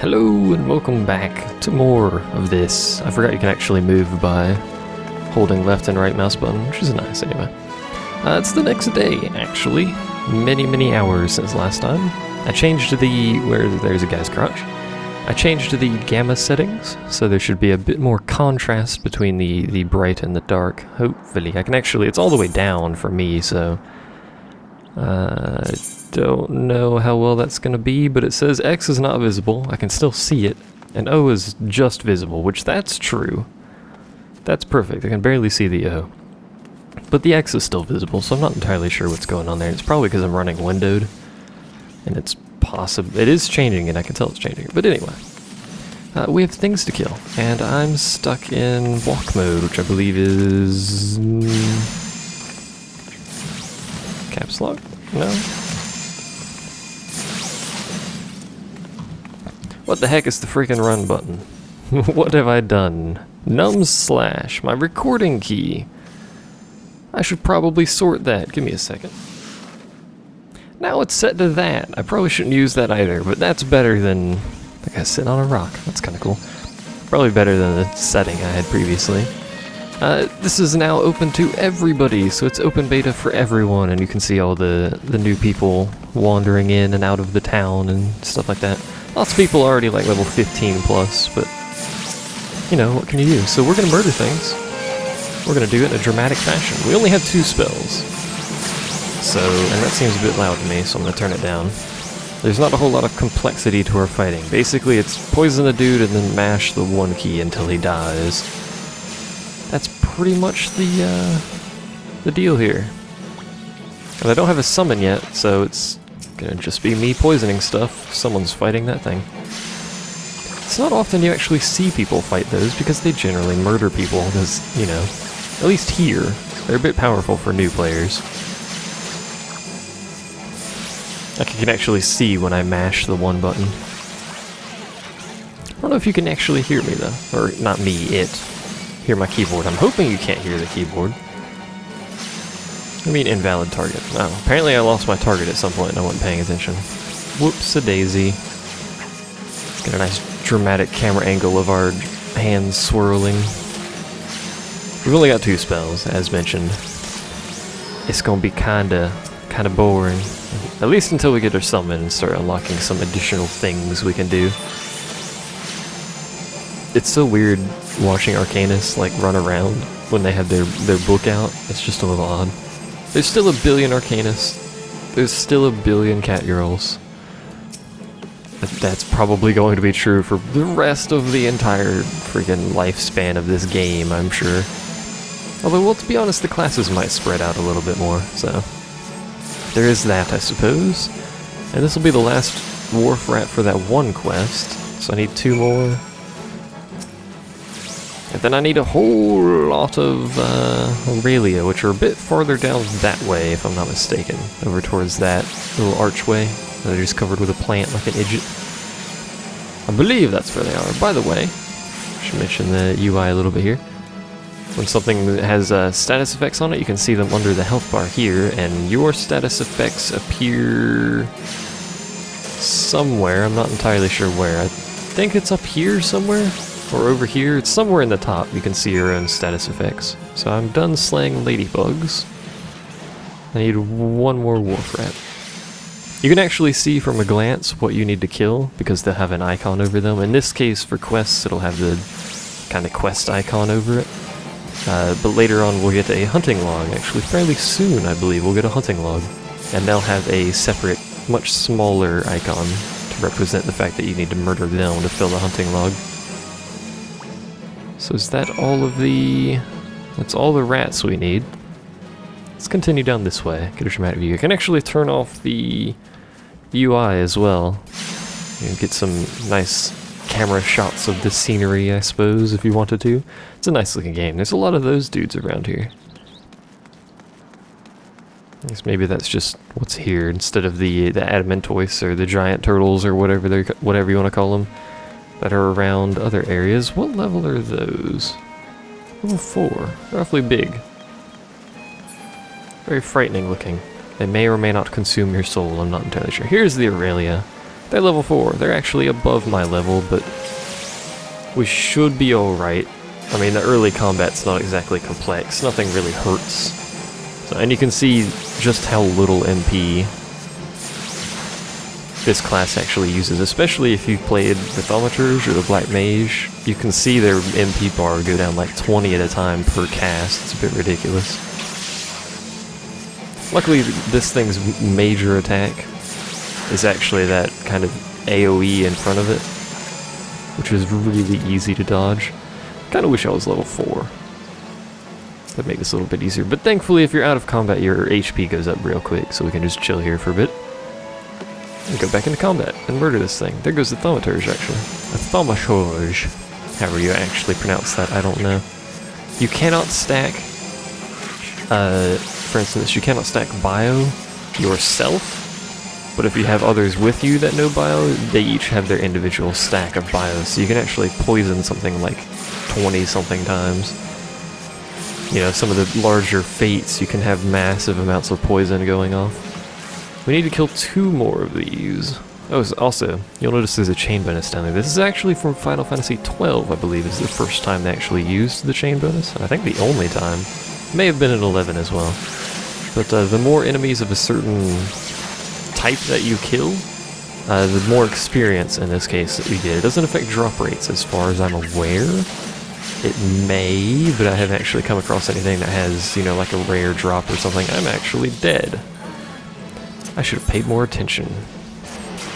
Hello and welcome back to more of this. I forgot you can actually move by holding left and right mouse button, which is nice anyway. It's the next day, actually. Many hours since last time. I changed there's a guy's crouch. I changed the gamma settings, so there should be a bit more contrast between the bright and the dark. Hopefully. I can actually, it's all the way down for me, so don't know how well that's going to be, but it says X is not visible. I can still see it, and O is just visible, which that's true. That's perfect. I can barely see the O. But the X is still visible, so I'm not entirely sure what's going on there. It's probably because I'm running windowed, and it is changing it. I can tell it's changing it. But anyway, we have things to kill, and I'm stuck in walk mode, which I believe is caps lock? No? What the heck is the freaking run button? What have I done? Num/, my recording key. I should probably sort that. Give me a second. Now it's set to that. I probably shouldn't use that either, but that's better than... I think I sit on a rock. That's kind of cool. Probably better than the setting I had previously. This is now open to everybody, so it's open beta for everyone, and you can see all the new people wandering in and out of the town and stuff like that. Lots of people already like level 15 plus, but you know, what can you do? So we're gonna murder things. We're gonna do it in a dramatic fashion. We only have 2 spells. So, and that seems a bit loud to me, so I'm gonna turn it down. There's not a whole lot of complexity to our fighting. Basically, it's poison the dude and then mash the 1 key until he dies. That's pretty much the deal here. And I don't have a summon yet, so it's gonna just be me poisoning stuff if someone's fighting that thing. It's not often you actually see people fight those, because they generally murder people, because, you know, at least here, they're a bit powerful for new players. Like, you can actually see when I mash the 1 button. I don't know if you can actually hear me, though. Or, not me, it. Hear my keyboard. I'm hoping you can't hear the keyboard. I mean, invalid target. Oh, apparently I lost my target at some point and I wasn't paying attention. Whoops-a-daisy. Let's get a nice dramatic camera angle of our hands swirling. We've only got 2 spells, as mentioned. It's gonna be kinda boring. At least until we get our summon and start unlocking some additional things we can do. It's so weird watching Arcanists like run around when they have their book out. It's just a little odd. There's still a billion Arcanists. There's still a billion cat girls. That's probably going to be true for the rest of the entire freaking lifespan of this game, I'm sure. Although, well, to be honest, the classes might spread out a little bit more, so... There is that, I suppose. And this will be the last Wharf Rat for that 1 quest, so I need 2 more. And then I need a whole lot of Aurelia, which are a bit farther down that way, if I'm not mistaken. Over towards that little archway. They're just covered with a plant like an idiot. I believe that's where they are. By the way, I should mention the UI a little bit here. When something has status effects on it, you can see them under the health bar here, and your status effects appear somewhere. I'm not entirely sure where. I think it's up here somewhere, or over here. It's somewhere in the top. You can see your own status effects. So I'm done slaying ladybugs. I need 1 more Wharf Rat. You can actually see from a glance what you need to kill, because they'll have an icon over them. In this case, for quests, it'll have the kind of quest icon over it. But later on, we'll get a hunting log. Actually, fairly soon, I believe, we'll get a hunting log. And they'll have a separate, much smaller icon to represent the fact that you need to murder them to fill the hunting log. So is that all of the... That's all the rats we need. Let's continue down this way. Get a dramatic view. I can actually turn off the UI as well. You can get some nice camera shots of the scenery, I suppose, if you wanted to. It's a nice looking game. There's a lot of those dudes around here. I guess maybe that's just what's here instead of the adamantoids or the giant turtles or whatever you want to call them that are around other areas. What level are those? Level 4. They're awfully big. Very frightening looking. They may or may not consume your soul, I'm not entirely sure. Here's the Aurelia. They're level 4. They're actually above my level, but we should be alright. I mean, the early combat's not exactly complex. Nothing really hurts. So, and you can see just how little MP this class actually uses, especially if you've played the Thaumaturge or the Black Mage. You can see their MP bar go down like 20 at a time per cast. It's a bit ridiculous. Luckily, this thing's major attack is actually that kind of AoE in front of it, which is really easy to dodge. Kinda wish I was level 4. That'd make this a little bit easier, but thankfully if you're out of combat your HP goes up real quick, so we can just chill here for a bit. And go back into combat and murder this thing. There goes the Thaumaturge, actually. A Thaumaturge. However you actually pronounce that, I don't know. You cannot stack, for instance, you cannot stack bio yourself, but if you have others with you that know bio, they each have their individual stack of bio, so you can actually poison something like 20-something times. You know, some of the larger fates, you can have massive amounts of poison going off. We need to kill 2 more of these. Oh, also, you'll notice there's a chain bonus down there. This is actually from Final Fantasy XII, I believe, is the first time they actually used the chain bonus. I think the only time. May have been in 11 as well. But the more enemies of a certain type that you kill, the more experience in this case that you get. It doesn't affect drop rates as far as I'm aware. It may, but I haven't actually come across anything that has, you know, like a rare drop or something. I'm actually dead. I should have paid more attention.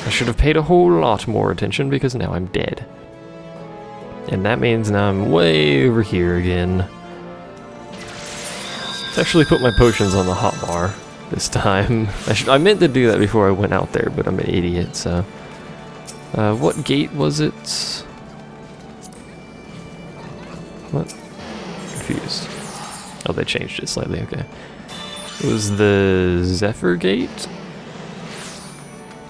I should have paid a whole lot more attention because now I'm dead. And that means now I'm way over here again. Let's actually put my potions on the hotbar this time. I meant to do that before I went out there, but I'm an idiot, so. What gate was it? What? Confused. Oh, they changed it slightly, okay. It was the Zephyr gate?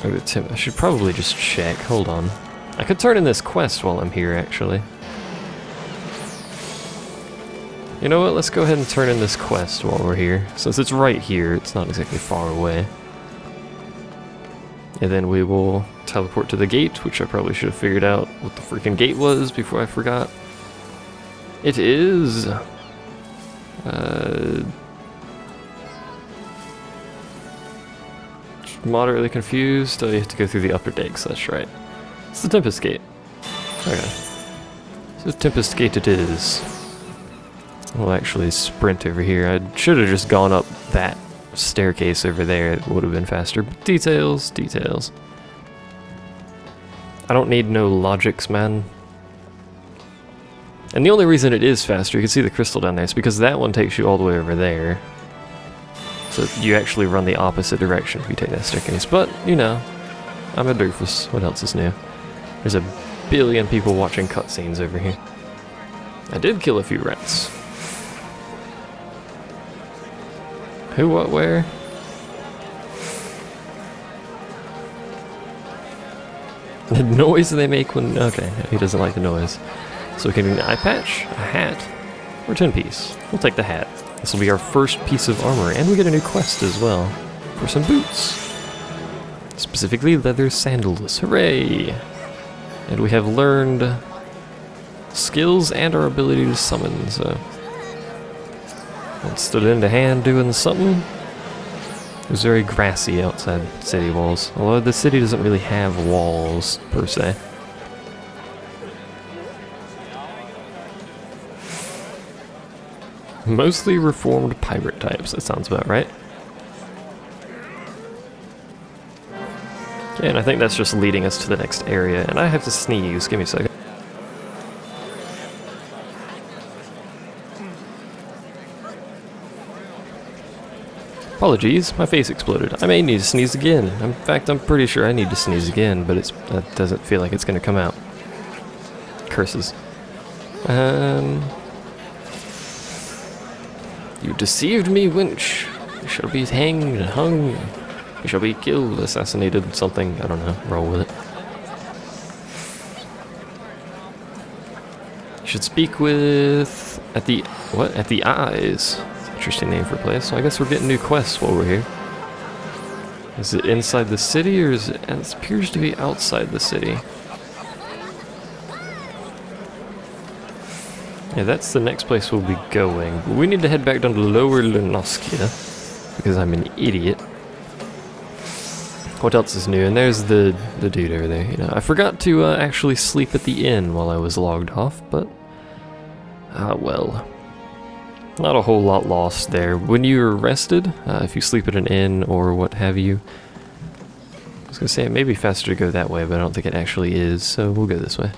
Or the Tim. I should probably just check. Hold on. I could turn in this quest while I'm here, actually. You know what? Let's go ahead and turn in this quest while we're here. Since it's right here, it's not exactly far away. And then we will teleport to the gate, which I probably should have figured out what the freaking gate was before I forgot. It is... moderately confused. Oh, you have to go through the upper decks, that's right. It's the Tempest Gate. Okay. So Tempest Gate it is. We'll actually sprint over here. I should have just gone up that staircase over there. It would have been faster. But details, details. I don't need no logics, man. And the only reason it is faster, you can see the crystal down there, is because that one takes you all the way over there. So you actually run the opposite direction if you take that staircase. But, you know, I'm a doofus. What else is new? There's a billion people watching cutscenes over here. I did kill a few rats. Who, what, where? The noise they make when... Okay, he doesn't like the noise. So we can get an eye patch, a hat, or 10-piece. We'll take the hat. This will be our first piece of armor, and we get a new quest as well for some boots. Specifically, leather sandals. Hooray! And we have learned skills and our ability to summon, so... One stood into hand doing something. It was very grassy outside city walls, although the city doesn't really have walls, per se. Mostly reformed pirate types, that sounds about right. Okay, and I think that's just leading us to the next area, and I have to sneeze, give me a second. Apologies, my face exploded. I may need to sneeze again. In fact, I'm pretty sure I need to sneeze again, but that doesn't feel like it's gonna come out. Curses. You deceived me, wench. You shall be hanged, hung. You shall be killed, assassinated, something. I don't know. Roll with it. You should speak with... At the... What? At the Eyes. Interesting name for a place. So I guess we're getting new quests while we're here. Is it inside the city, or is it... It appears to be outside the city. Yeah, that's the next place we'll be going. But we need to head back down to Lower Lunoskia, because I'm an idiot. What else is new? And there's the dude over there. You know, I forgot to actually sleep at the inn while I was logged off, but... well... Not a whole lot lost there. When you're rested, if you sleep at an inn or what have you, I was gonna say it may be faster to go that way, but I don't think it actually is, so we'll go this way.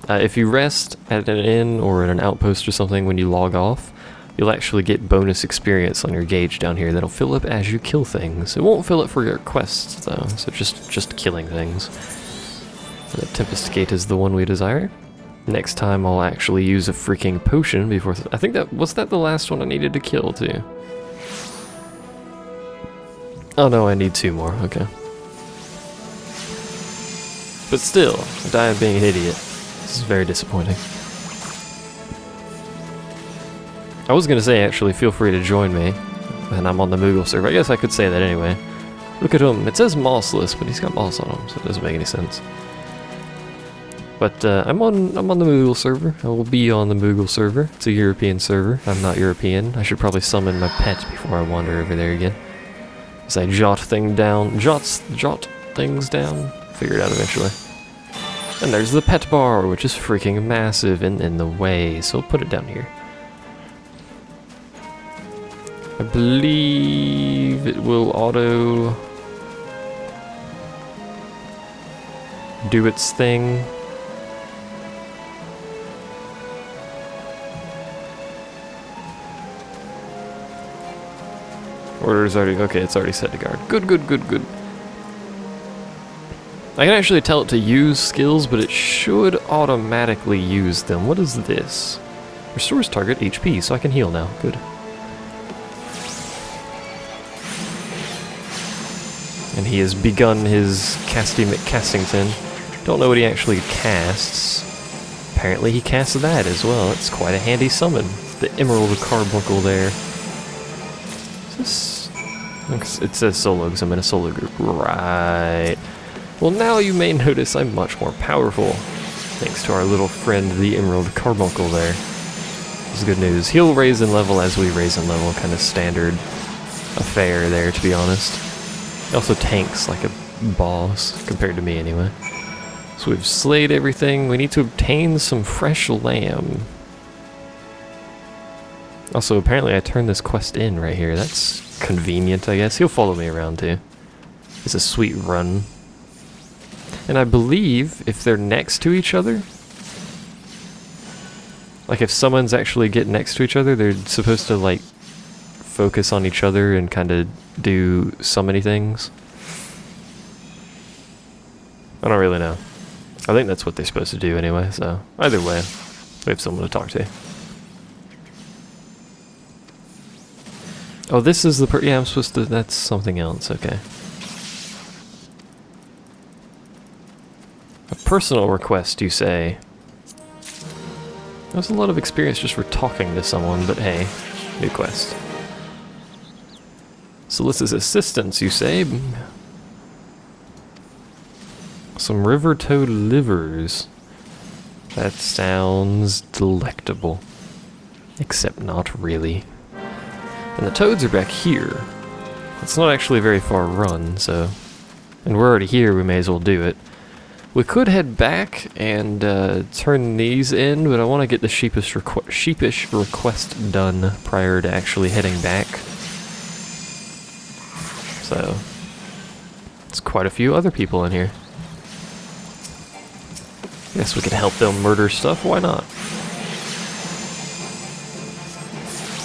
If you rest at an inn or at an outpost or something when you log off, you'll actually get bonus experience on your gauge down here that'll fill up as you kill things. It won't fill up for your quests though, so just killing things. The Tempest Gate is the one we desire. Next time I'll actually use a freaking potion before... I think that... Was that the last one I needed to kill, too? Oh no, I need 2 more, okay. But still, I die of being an idiot. This is very disappointing. I was gonna say, actually, feel free to join me. And I'm on the Moogle server. I guess I could say that anyway. Look at him. It says mossless, but he's got moss on him, so it doesn't make any sense. But I'm on the Moogle server. I will be on the Moogle server. It's a European server. I'm not European. I should probably summon my pet before I wander over there again. As I jot things down. Jot things down. Figure it out eventually. And there's the pet bar, which is freaking massive and in the way. So I'll put it down here. I believe it will auto do its thing. Order's already... Okay, it's already set to guard. Good. I can actually tell it to use skills, but it should automatically use them. What is this? Restores target HP, so I can heal now. Good. And he has begun his Casty McCastington. Don't know what he actually casts. Apparently he casts that as well. It's quite a handy summon. The Emerald Carbuncle there. It says solo because I'm in a solo group. Right. Well, now you may notice I'm much more powerful. Thanks to our little friend, the Emerald Carbuncle there. This is good news. He'll raise in level as we raise in level. Kind of standard affair there, to be honest. He also tanks like a boss, compared to me anyway. So we've slayed everything. We need to obtain some fresh lamb. Also, apparently I turned this quest in right here. That's convenient, I guess. He'll follow me around, too. It's a sweet run. And I believe if they're next to each other... Like, if someone's actually get next to each other, they're supposed to, like, focus on each other and kind of do so many things. I don't really know. I think that's what they're supposed to do anyway, so... Either way, we have someone to talk to. Oh, this is the yeah, I'm supposed to... That's something else, okay. A personal request, you say? There's a lot of experience just for talking to someone, but hey, new quest. Solicits assistance, you say? Some river toad livers. That sounds delectable. Except not really. And the toads are back here. It's not actually a very far run, so... And we're already here, we may as well do it. We could head back and turn these in, but I want to get the sheepish request done prior to actually heading back. So... There's quite a few other people in here. Guess we could help them murder stuff, why not?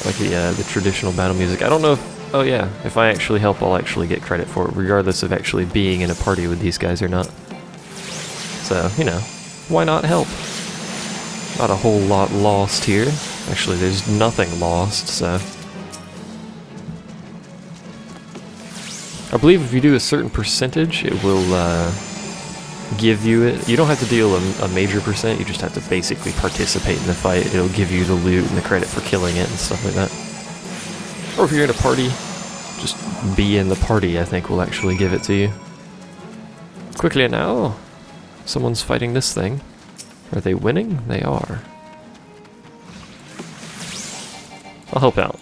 Like the traditional battle music. I don't know if... Oh yeah, if I actually help, I'll actually get credit for it, regardless of actually being in a party with these guys or not. So, you know, why not help? Not a whole lot lost here. Actually, there's nothing lost, so... I believe if you do a certain percentage, it will give you it. You don't have to deal a major percent, you just have to basically participate in the fight. It'll give you the loot and the credit for killing it and stuff like that. Or if you're in a party, Just be in the party, I think, will actually give it to you. Quickly now! Someone's fighting this thing. Are they winning? They are. I'll help out.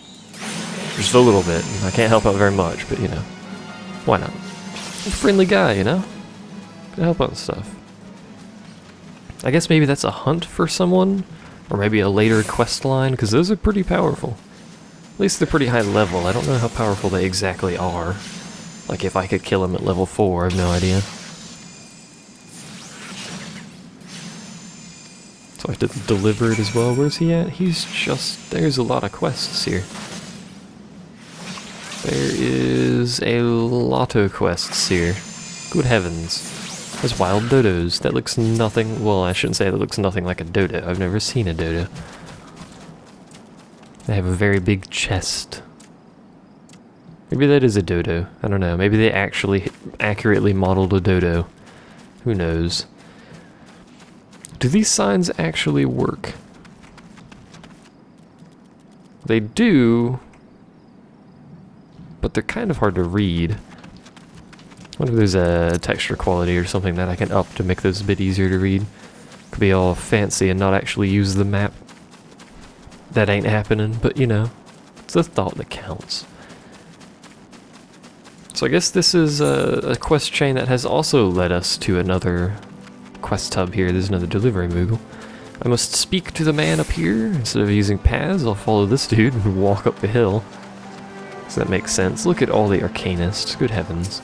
Just a little bit. I can't help out very much, but you know. Why not? I'm a friendly guy, you know? Can help out with stuff. I guess maybe that's a hunt for someone? Or maybe a later quest line, because those are pretty powerful. At least they're pretty high level. I don't know how powerful they exactly are. Like if I could kill him at level 4, I have no idea. So I have to deliver it as well. Where's he at? He's just... There's a lot of quests here. There is a lot of quests here. Good heavens. There's wild dodos. That looks nothing... Well, I shouldn't say that looks nothing like a dodo. I've never seen a dodo. They have a very big chest. Maybe that is a dodo. I don't know. Maybe they actually accurately modeled a dodo. Who knows? Do these signs actually work? They do, but they're kind of hard to read. I wonder if there's a texture quality or something that I can up to make those a bit easier to read. Could be all fancy and not actually use the map. That ain't happening, but you know, it's the thought that counts. So I guess this is a quest chain that has also led us to another quest hub here. There's another delivery Moogle. I must speak to the man up here. Instead of using paths, I'll follow this dude and walk up the hill. So that makes sense. Look at all the arcanists. Good heavens.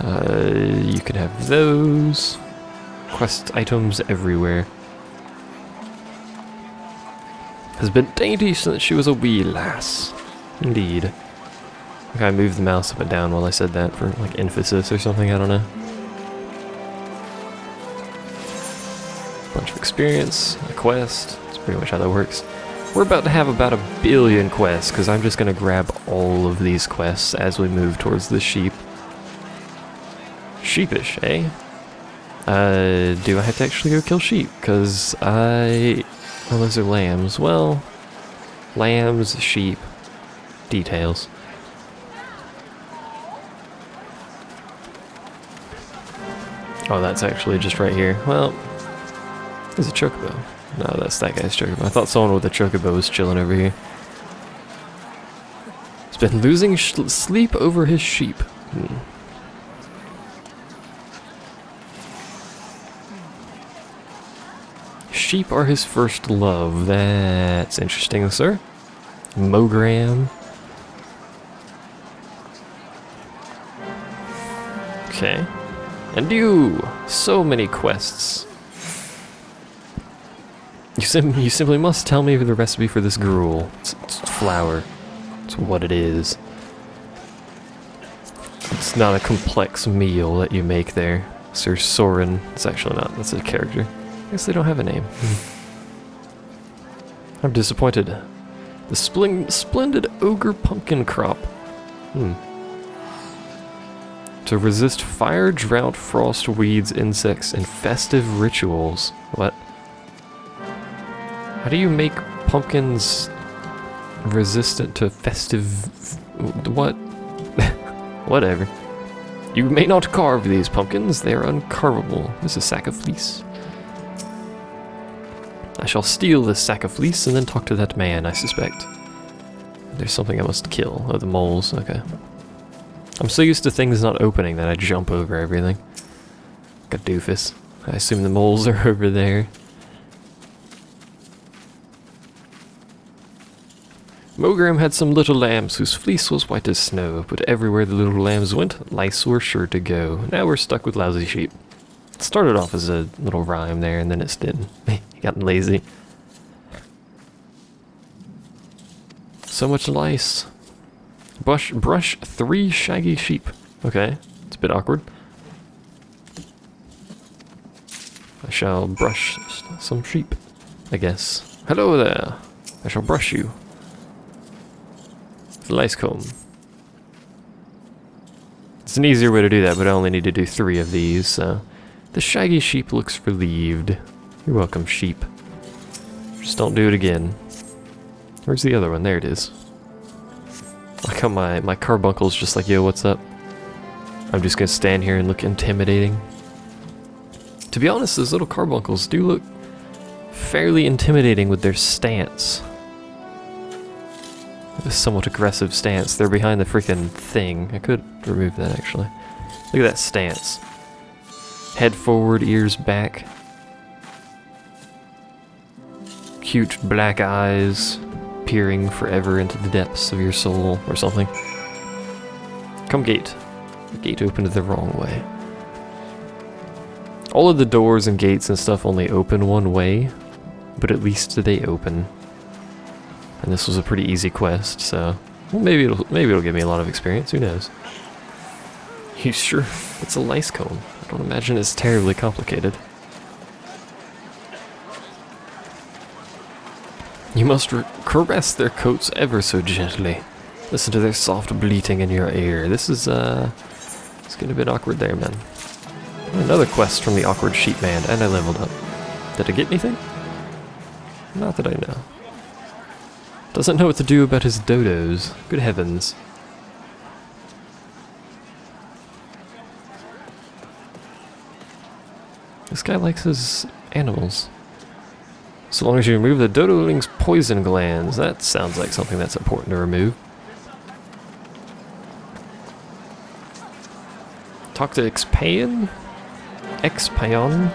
You can have those. Quest items everywhere. Has been dainty since she was a wee lass. Indeed. Okay, I moved the mouse up and down while I said that for like emphasis or something, I don't know. Bunch of experience, a quest. That's pretty much how that works. We're about to have about 1 billion quests, because I'm just going to grab all of these quests as we move towards the sheep. Sheepish, eh? Do I have to actually go kill sheep? Because oh, those are lambs. Well, lambs, sheep, details. Oh, that's actually just right here. Well, there's a chocobo. No, that's that guy's chocobo. I thought someone with a chocobo was chilling over here. He's been losing sleep over his sheep. Sheep are his first love. That's interesting, sir. Mogram. Okay. And you! So many quests. You simply must tell me the recipe for this gruel. It's flour. It's what it is. It's not a complex meal that you make there. Sir Soren. It's actually not. That's a character. I guess they don't have a name. I'm disappointed. The splendid ogre pumpkin crop. To resist fire, drought, frost, weeds, insects, and festive rituals. What? How do you make pumpkins resistant to festive... What? Whatever. You may not carve these pumpkins. They are uncarvable. This is a sack of fleece. I shall steal this sack of fleece and then talk to that man, I suspect. There's something I must kill. Oh, the moles. Okay. I'm so used to things not opening that I jump over everything. Like a doofus. I assume the moles are over there. Mogram had some little lambs whose fleece was white as snow, but everywhere the little lambs went, lice were sure to go. Now we're stuck with lousy sheep. It started off as a little rhyme there, and then it's didn't. Gotten lazy. So much lice. Brush 3 shaggy sheep. Okay, it's a bit awkward. I shall brush some sheep, I guess. Hello there. I shall brush you. The lice comb. It's an easier way to do that, but I only need to do 3 of these, so... The shaggy sheep looks relieved. You're welcome, sheep. Just don't do it again. Where's the other one? There it is. I like how my carbuncle's just like, yo, what's up? I'm just gonna stand here and look intimidating. To be honest, those little carbuncles do look fairly intimidating with their stance. A somewhat aggressive stance. They're behind the freaking thing. I could remove that actually. Look at that stance. Head forward, ears back. Cute black eyes peering forever into the depths of your soul or something. Come gate. The gate opened the wrong way. All of the doors and gates and stuff only open one way, but at least they open. And this was a pretty easy quest, so well, maybe it'll give me a lot of experience. Who knows? You sure? It's a lice comb. I don't imagine it's terribly complicated. You must caress their coats ever so gently. Listen to their soft bleating in your ear. This is it's getting a bit awkward there, man. Another quest from the awkward sheep man, and I leveled up. Did I get anything? Not that I know. Doesn't know what to do about his dodos. Good heavens. This guy likes his animals. So long as you remove the dodoling's poison glands. That sounds like something that's important to remove. Talk to Expayon? Expayon?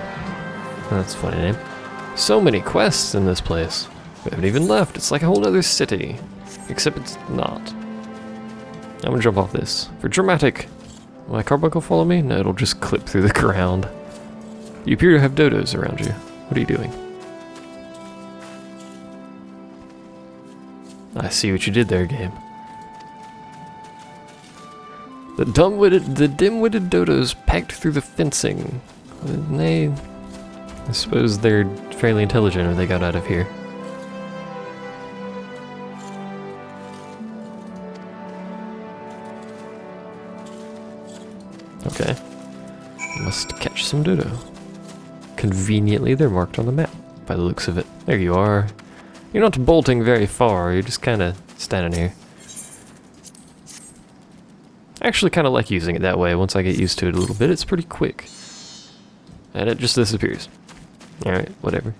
That's a funny name. So many quests in this place. We haven't even left. It's like a whole other city. Except it's not. I'm gonna jump off this. For dramatic. Will my carbuncle follow me? No, it'll just clip through the ground. You appear to have dodos around you. What are you doing? I see what you did there, game. The dim-witted dodos pecked through the fencing. I suppose they're fairly intelligent if they got out of here. Okay. Must catch some dodo. Conveniently, they're marked on the map, by the looks of it. There you are. You're not bolting very far, you're just kind of standing here. I actually kind of like using it that way. Once I get used to it a little bit, it's pretty quick. And it just disappears. Alright, whatever.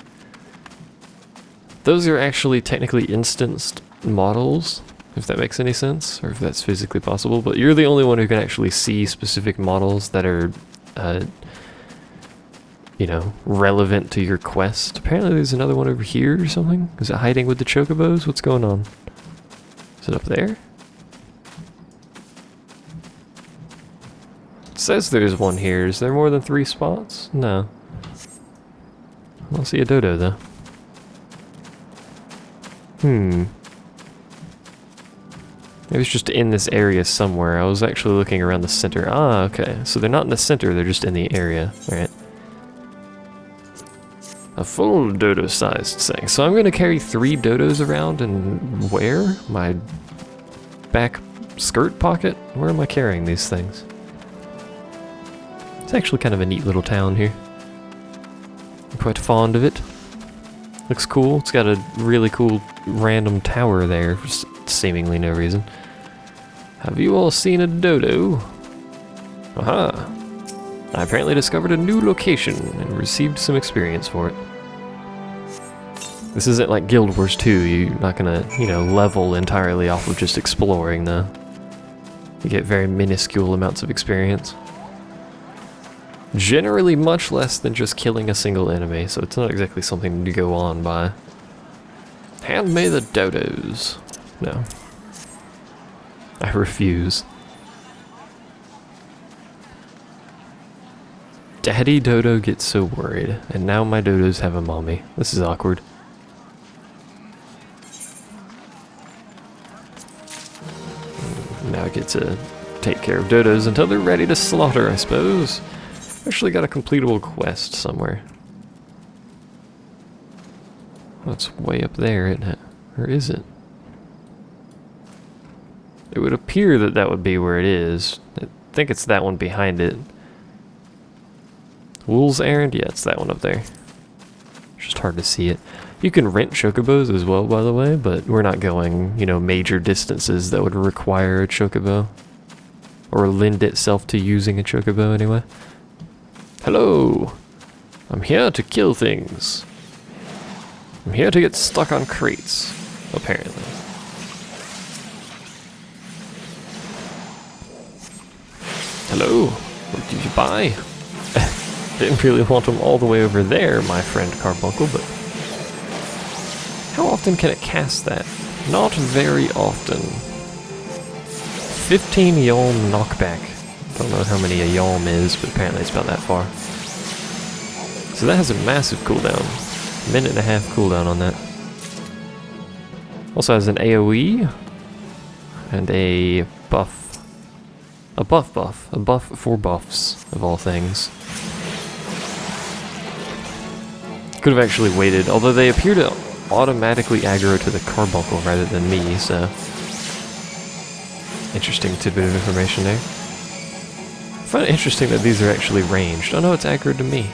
Those are actually technically instanced models, if that makes any sense, or if that's physically possible, but you're the only one who can actually see specific models that are, you know, relevant to your quest. Apparently there's another one over here or something. Is it hiding with the chocobos? What's going on? Is it up there? It says there's one here. Is there more than 3 spots? No. I don't see a dodo though. Maybe it's just in this area somewhere. I was actually looking around the center. Ah, okay. So they're not in the center, they're just in the area. Alright. A full dodo-sized thing. So I'm going to carry 3 dodos around and where? My back skirt pocket? Where am I carrying these things? It's actually kind of a neat little town here. I'm quite fond of it. Looks cool. It's got a really cool random tower there for seemingly no reason. Have you all seen a dodo? Aha! I apparently discovered a new location and received some experience for it. This isn't like Guild Wars 2, you're not gonna, you know, level entirely off of just exploring though. You get very minuscule amounts of experience. Generally much less than just killing a single enemy, so it's not exactly something to go on by. Hand me the dodos. No. I refuse. Daddy Dodo gets so worried, and now my dodos have a mommy. This is awkward. Now I get to take care of dodos until they're ready to slaughter, I suppose. Actually got a completable quest somewhere. Oh, it's way up there, isn't it? Or is it? It would appear that that would be where it is. I think it's that one behind it. Wool's Errand? Yeah, it's that one up there. It's just hard to see it. You can rent chocobos as well, by the way, but we're not going, you know, major distances that would require a chocobo. Or lend itself to using a chocobo anyway. Hello! I'm here to kill things. I'm here to get stuck on crates, apparently. Hello, what did you buy? Didn't really want them all the way over there, my friend Carbuncle, but... How often can it cast that? Not very often. 15 yalm knockback. Don't know how many a yalm is, but apparently it's about that far. So that has a massive cooldown. Minute and a half cooldown on that. Also has an AoE. And a buff. A buff. A buff for buffs, of all things. Could have actually waited, although they appear to automatically aggro to the Carbuncle rather than me, so... Interesting tidbit of information there. I find it interesting that these are actually ranged. Oh no, it's aggroed to me.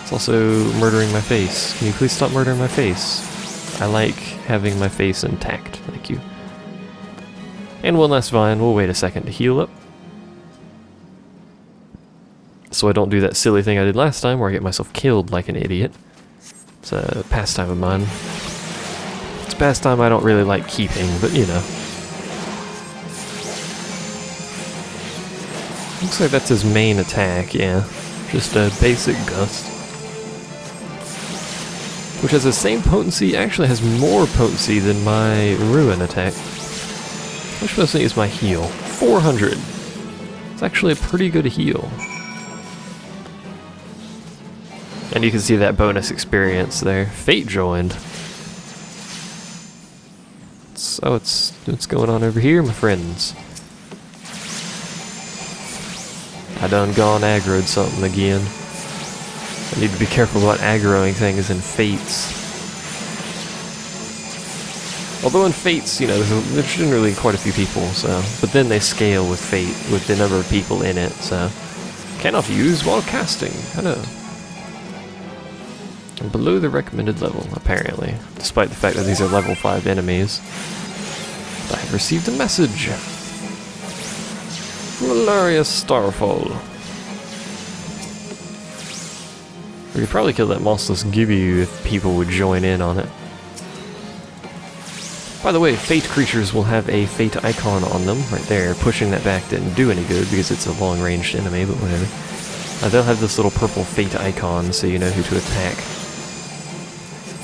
It's also murdering my face. Can you please stop murdering my face? I like having my face intact. Thank you. And one last vine. We'll wait a second to heal up. So I don't do that silly thing I did last time where I get myself killed like an idiot. It's a pastime of mine. It's a pastime I don't really like keeping, but you know. Looks like that's his main attack, yeah. Just a basic gust. Which has the same potency, actually has more potency than my ruin attack. Which mostly is my heal. 400. It's actually a pretty good heal. And you can see that bonus experience there. Fate joined. So what's going on over here, my friends? I done gone aggroed something again. I need to be careful about aggroing things in Fates. Although in Fates, you know, there's generally quite a few people, so... But then they scale with Fate, with the number of people in it, so... Cannot use while casting. Hello. And below the recommended level, apparently. Despite the fact that these are level 5 enemies. I have received a message. Malaria Starfall. We could probably kill that mossless Gibby if people would join in on it. By the way, Fate creatures will have a Fate icon on them, right there. Pushing that back didn't do any good because it's a long-ranged enemy, but whatever. They'll have this little purple Fate icon so you know who to attack.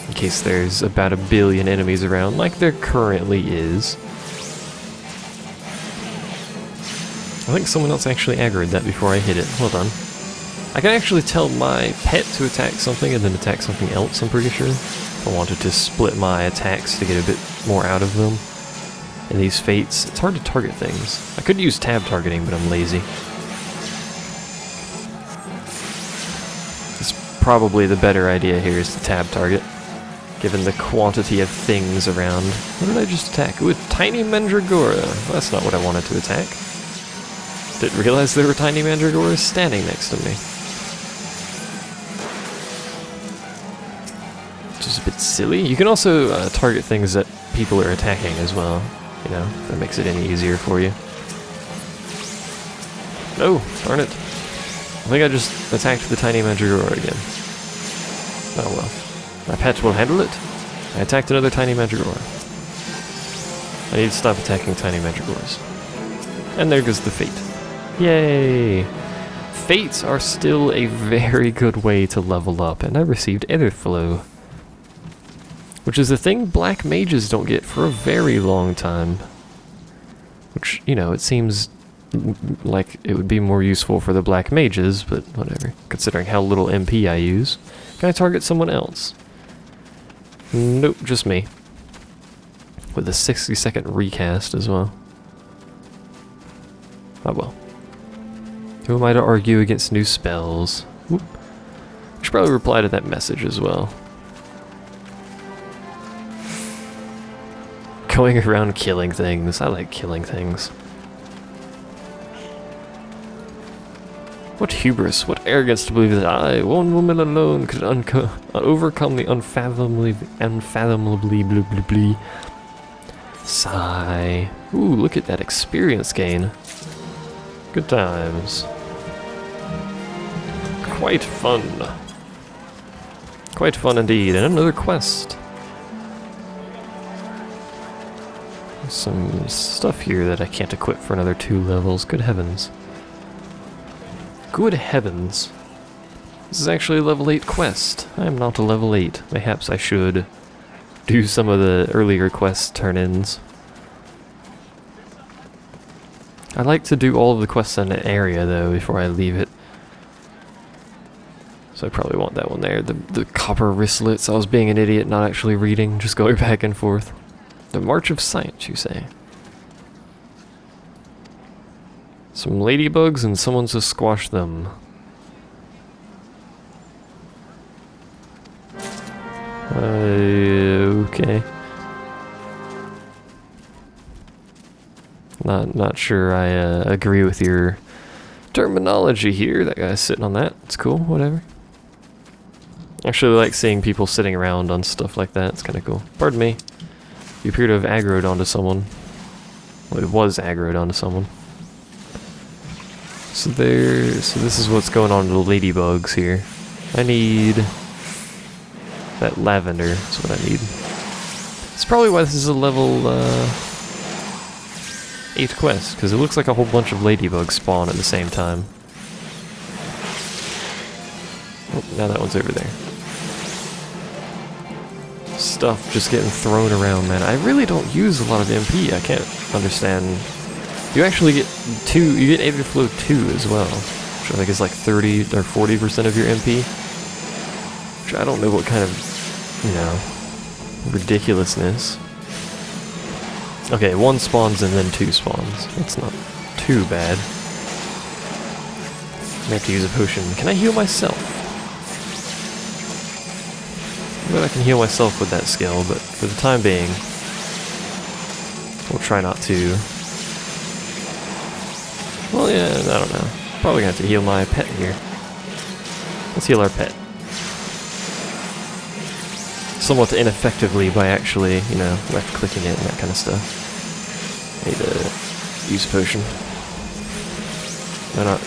In case there's about 1 billion enemies around, like there currently is. I think someone else actually aggroed that before I hit it. Hold on. I can actually tell my pet to attack something and then attack something else, I'm pretty sure. If I wanted to split my attacks to get a bit more out of them. In these Fates, it's hard to target things. I could use tab targeting, but I'm lazy. It's probably the better idea here is to tab target, given the quantity of things around. What did I just attack? Ooh, a tiny Mandragora. Well, that's not what I wanted to attack. Didn't realize there were tiny Mandragoras standing next to me. Which is a bit silly. You can also target things that people are attacking as well. You know, if that makes it any easier for you. No, darn it. I think I just attacked the tiny Mandragora again. Oh well. My pet will handle it. I attacked another tiny Mandragora. I need to stop attacking tiny Mandragoras. And there goes the Fate. Yay! Fates are still a very good way to level up, and I received Aetherflow. Which is a thing black mages don't get for a very long time. Which, you know, it seems like it would be more useful for the black mages, but whatever. Considering how little MP I use. Can I target someone else? Nope, just me. With a 60-second recast as well. Oh well. Who am I to argue against new spells? Whoop. I should probably reply to that message as well. Going around killing things. I like killing things. What hubris, what arrogance to believe that I, one woman alone, could overcome the unfathomably blah, blah, blah. Sigh. Ooh, look at that experience gain. Good times. Quite fun. Quite fun indeed. And another quest. There's some stuff here that I can't equip for another 2 levels. Good heavens. Good heavens. This is actually a level 8 quest. I am not a level 8. Perhaps I should do some of the earlier quest turn-ins. I like to do all of the quests in an area though before I leave it. So I probably want that one there. The copper wristlets. I was being an idiot, not actually reading, just going back and forth. The March of Science, you say? Some ladybugs and someone to squash them. Okay. Not sure I agree with your terminology here. That guy's sitting on that. It's cool, whatever. I actually like seeing people sitting around on stuff like that. It's kind of cool. Pardon me. You appear to have aggroed onto someone. Well, it was aggroed onto someone. So this is what's going on with the ladybugs here. I need that lavender. That's what I need. It's probably why this is a level 8 quest, because it looks like a whole bunch of ladybugs spawn at the same time. Oh, now that one's over there. Stuff just getting thrown around, man. I really don't use a lot of MP. I can't understand. You actually get you get Aether Flow 2 as well, which I think is like 30 or 40% of your MP. Which I don't know what kind of, you know, ridiculousness. Okay, 1 spawns and then 2 spawns. That's not too bad. I have to use a potion. Can I heal myself? I bet I can heal myself with that skill, but for the time being, we'll try not to. Well, yeah, I don't know. Probably gonna have to heal my pet here. Let's heal our pet. Somewhat ineffectively by actually, you know, left-clicking it and that kind of stuff. Need to use a potion. No, not.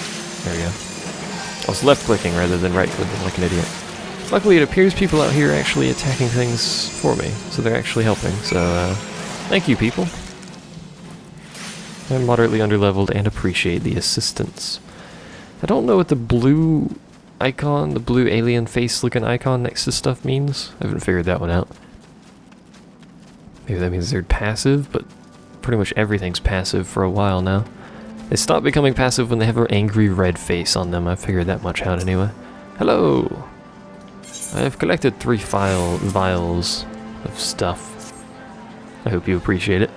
There we go. I was left-clicking rather than right-clicking like an idiot. Luckily, it appears people out here are actually attacking things for me, so they're actually helping. So, thank you, people. I'm moderately underleveled and appreciate the assistance. I don't know what the blue icon, the blue alien face looking icon next to stuff means. I haven't figured that one out. Maybe that means they're passive, but pretty much everything's passive for a while now. They stop becoming passive when they have an angry red face on them. I figured that much out anyway. Hello! I have collected 3 vials of stuff. I hope you appreciate it.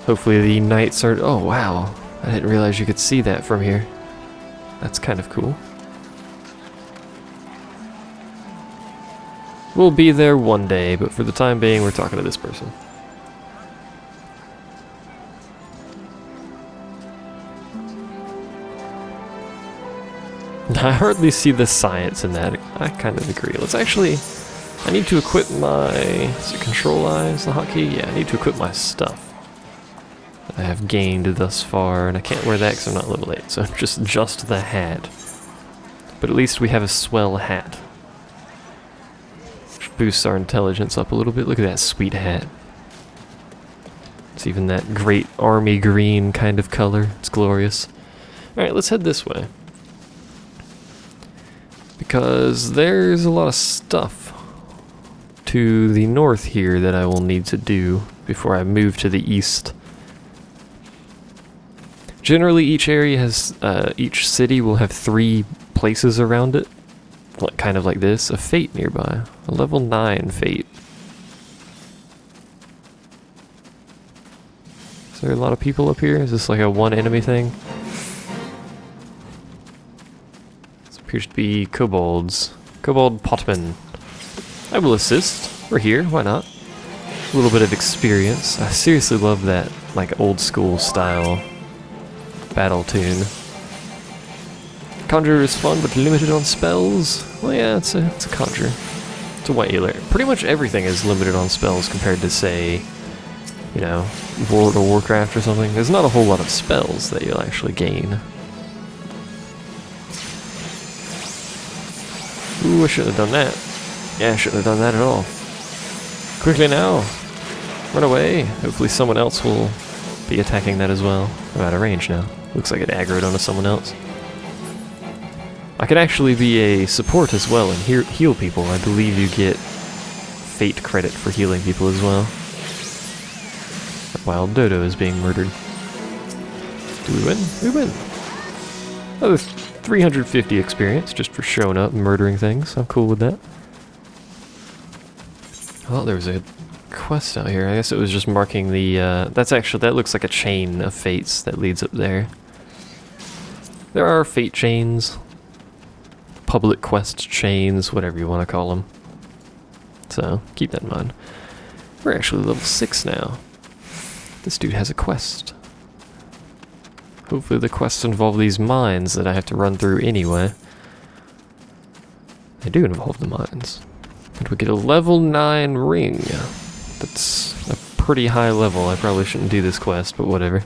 Hopefully the knights are... Oh, wow. I didn't realize you could see that from here. That's kind of cool. We'll be there one day, but for the time being, we're talking to this person. I hardly see the science in that. I kind of agree. Let's actually... I need to equip my... Is it Control Eyes, the hotkey? Yeah, I need to equip my stuff I have gained thus far, and I can't wear that because I'm not level 8, so just the hat. But at least we have a swell hat. Which boosts our intelligence up a little bit. Look at that sweet hat. It's even that great army green kind of color. It's glorious. Alright, let's head this way. Because there's a lot of stuff to the north here that I will need to do before I move to the east. Generally, each area has, each city will have 3 places around it, kind of like this. A Fate nearby, a level 9 Fate. Is there a lot of people up here? Is this like a one enemy thing? This appears to be kobolds. Kobold Potman. I will assist. We're here, why not? A little bit of experience. I seriously love that, like, old school style battle tune. Conjurer is fun, but limited on spells. Well, yeah, it's a conjurer. It's a white healer. Pretty much everything is limited on spells compared to, say, you know, World of Warcraft or something. There's not a whole lot of spells that you'll actually gain. Ooh, I shouldn't have done that. Yeah, I shouldn't have done that at all. Quickly now! Run away! Hopefully someone else will be attacking that as well. I'm out of range now. Looks like it aggroed onto someone else. I could actually be a support as well and heal people. I believe you get fate credit for healing people as well. Wild Dodo is being murdered. Do we win? We win! Another 350 experience just for showing up and murdering things. I'm cool with that. Oh, there was a quest out here. I guess it was just marking the, that looks like a chain of fates that leads up there. There are fate chains, public quest chains, whatever you want to call them. So, keep that in mind. We're actually level 6 now. This dude has a quest. Hopefully the quests involve these mines that I have to run through anyway. They do involve the mines. And we get a level 9 ring. That's a pretty high level. I probably shouldn't do this quest, but whatever.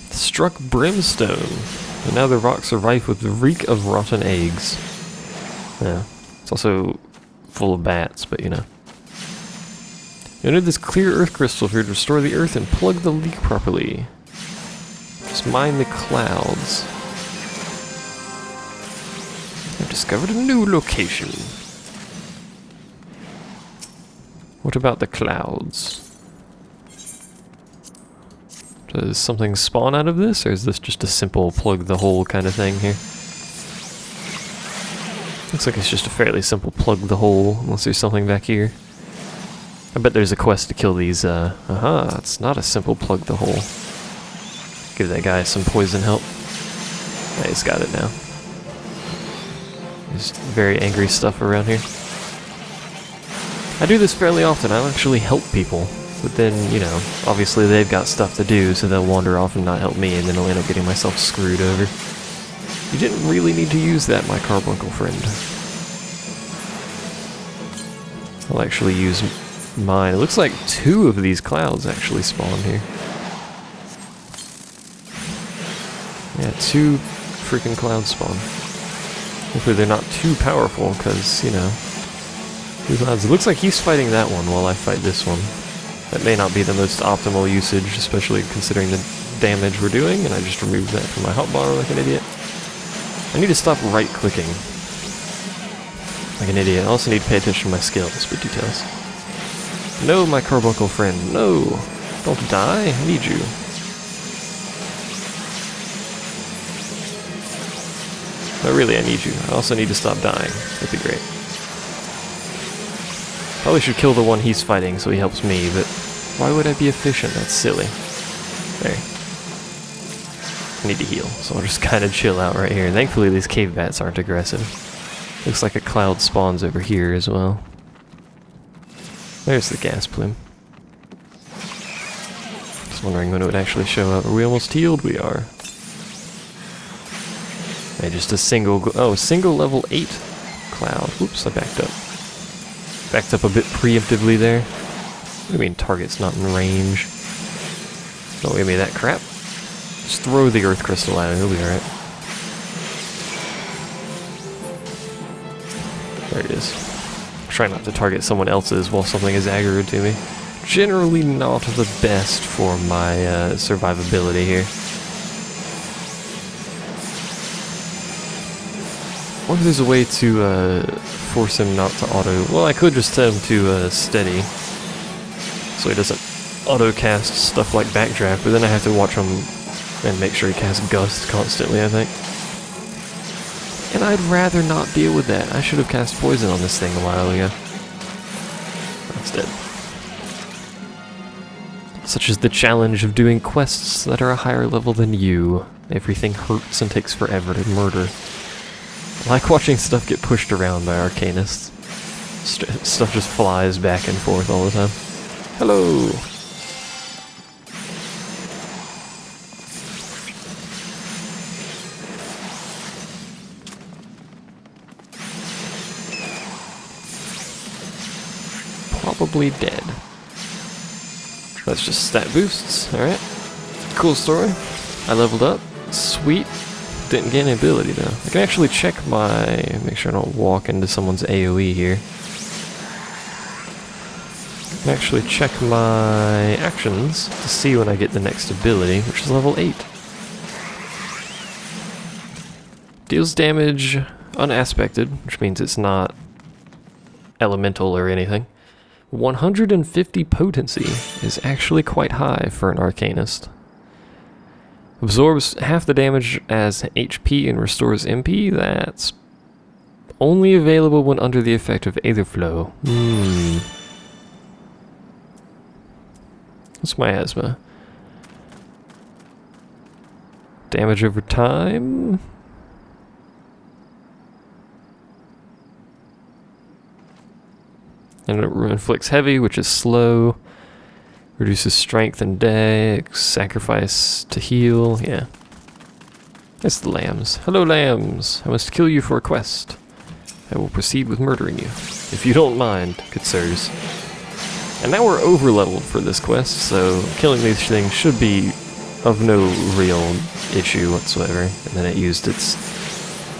Struck brimstone. And now the rocks are rife with the reek of rotten eggs. Yeah. It's also full of bats, but you know. You need this clear earth crystal here to restore the earth and plug the leak properly. Just mine the clouds. I've discovered a new location. What about the clouds? Does something spawn out of this, or is this just a simple plug the hole kind of thing here? Looks like it's just a fairly simple plug the hole, unless there's something back here. I bet there's a quest to kill these, aha, it's not a simple plug the hole. Give that guy some poison help. Yeah, he's got it now. There's very angry stuff around here. I do this fairly often, I'll actually help people. But then, you know, obviously they've got stuff to do, so they'll wander off and not help me, and then I'll end up getting myself screwed over. You didn't really need to use that, my carbuncle friend. I'll actually use mine. It looks like 2 of these clouds actually spawn here. Yeah, 2 freaking clouds spawn. Hopefully they're not too powerful, because, you know, 2 clouds. It looks like he's fighting that one while I fight this one. That may not be the most optimal usage, especially considering the damage we're doing, and I just removed that from my hotbar like an idiot. I need to stop right-clicking like an idiot. I also need to pay attention to my skills, but details. No, my carbuncle friend, no! Don't die, I need you. No, really, I need you. I also need to stop dying. That'd be great. Probably should kill the one he's fighting so he helps me, but why would I be efficient? That's silly. There. I need to heal, so I'll just kind of chill out right here. Thankfully these cave bats aren't aggressive. Looks like a cloud spawns over here as well. There's the gas plume. Just wondering when it would actually show up. Are we almost healed? We are. Okay, just a single, single level 8 cloud. Whoops, I backed up. Backed up a bit preemptively there. What do you mean target's not in range? Don't give me that crap. Just throw the earth crystal at him, he'll be alright. There it is. Try not to target someone else's while something is aggroed to me. Generally not the best for my survivability here. I wonder if there's a way to force him not to auto... Well, I could just tell him to steady, so he doesn't auto-cast stuff like Backdraft, but then I have to watch him and make sure he casts Gust constantly, I think. And I'd rather not deal with that. I should have cast Poison on this thing a while ago. That's dead. Such is the challenge of doing quests that are a higher level than you. Everything hurts and takes forever to murder. I like watching stuff get pushed around by arcanists. Stuff just flies back and forth all the time. Hello! probably dead. That's just stat boosts, alright. Cool story. I leveled up. Sweet. Didn't gain an ability though. I can actually check make sure I don't walk into someone's AoE here. I can actually check my actions to see when I get the next ability, which is level 8. Deals damage unaspected, which means it's not elemental or anything. 150 potency is actually quite high for an arcanist. Absorbs half the damage as HP and restores MP. That's only available when under the effect of Aetherflow. What's my asthma? Damage over time. And it inflicts heavy, which is slow. Reduces strength and dex. Sacrifice to heal. Yeah. It's the lambs. Hello, lambs. I must kill you for a quest. I will proceed with murdering you, if you don't mind, good sirs. And now we're over-leveled for this quest, so killing these things should be of no real issue whatsoever. And then it used its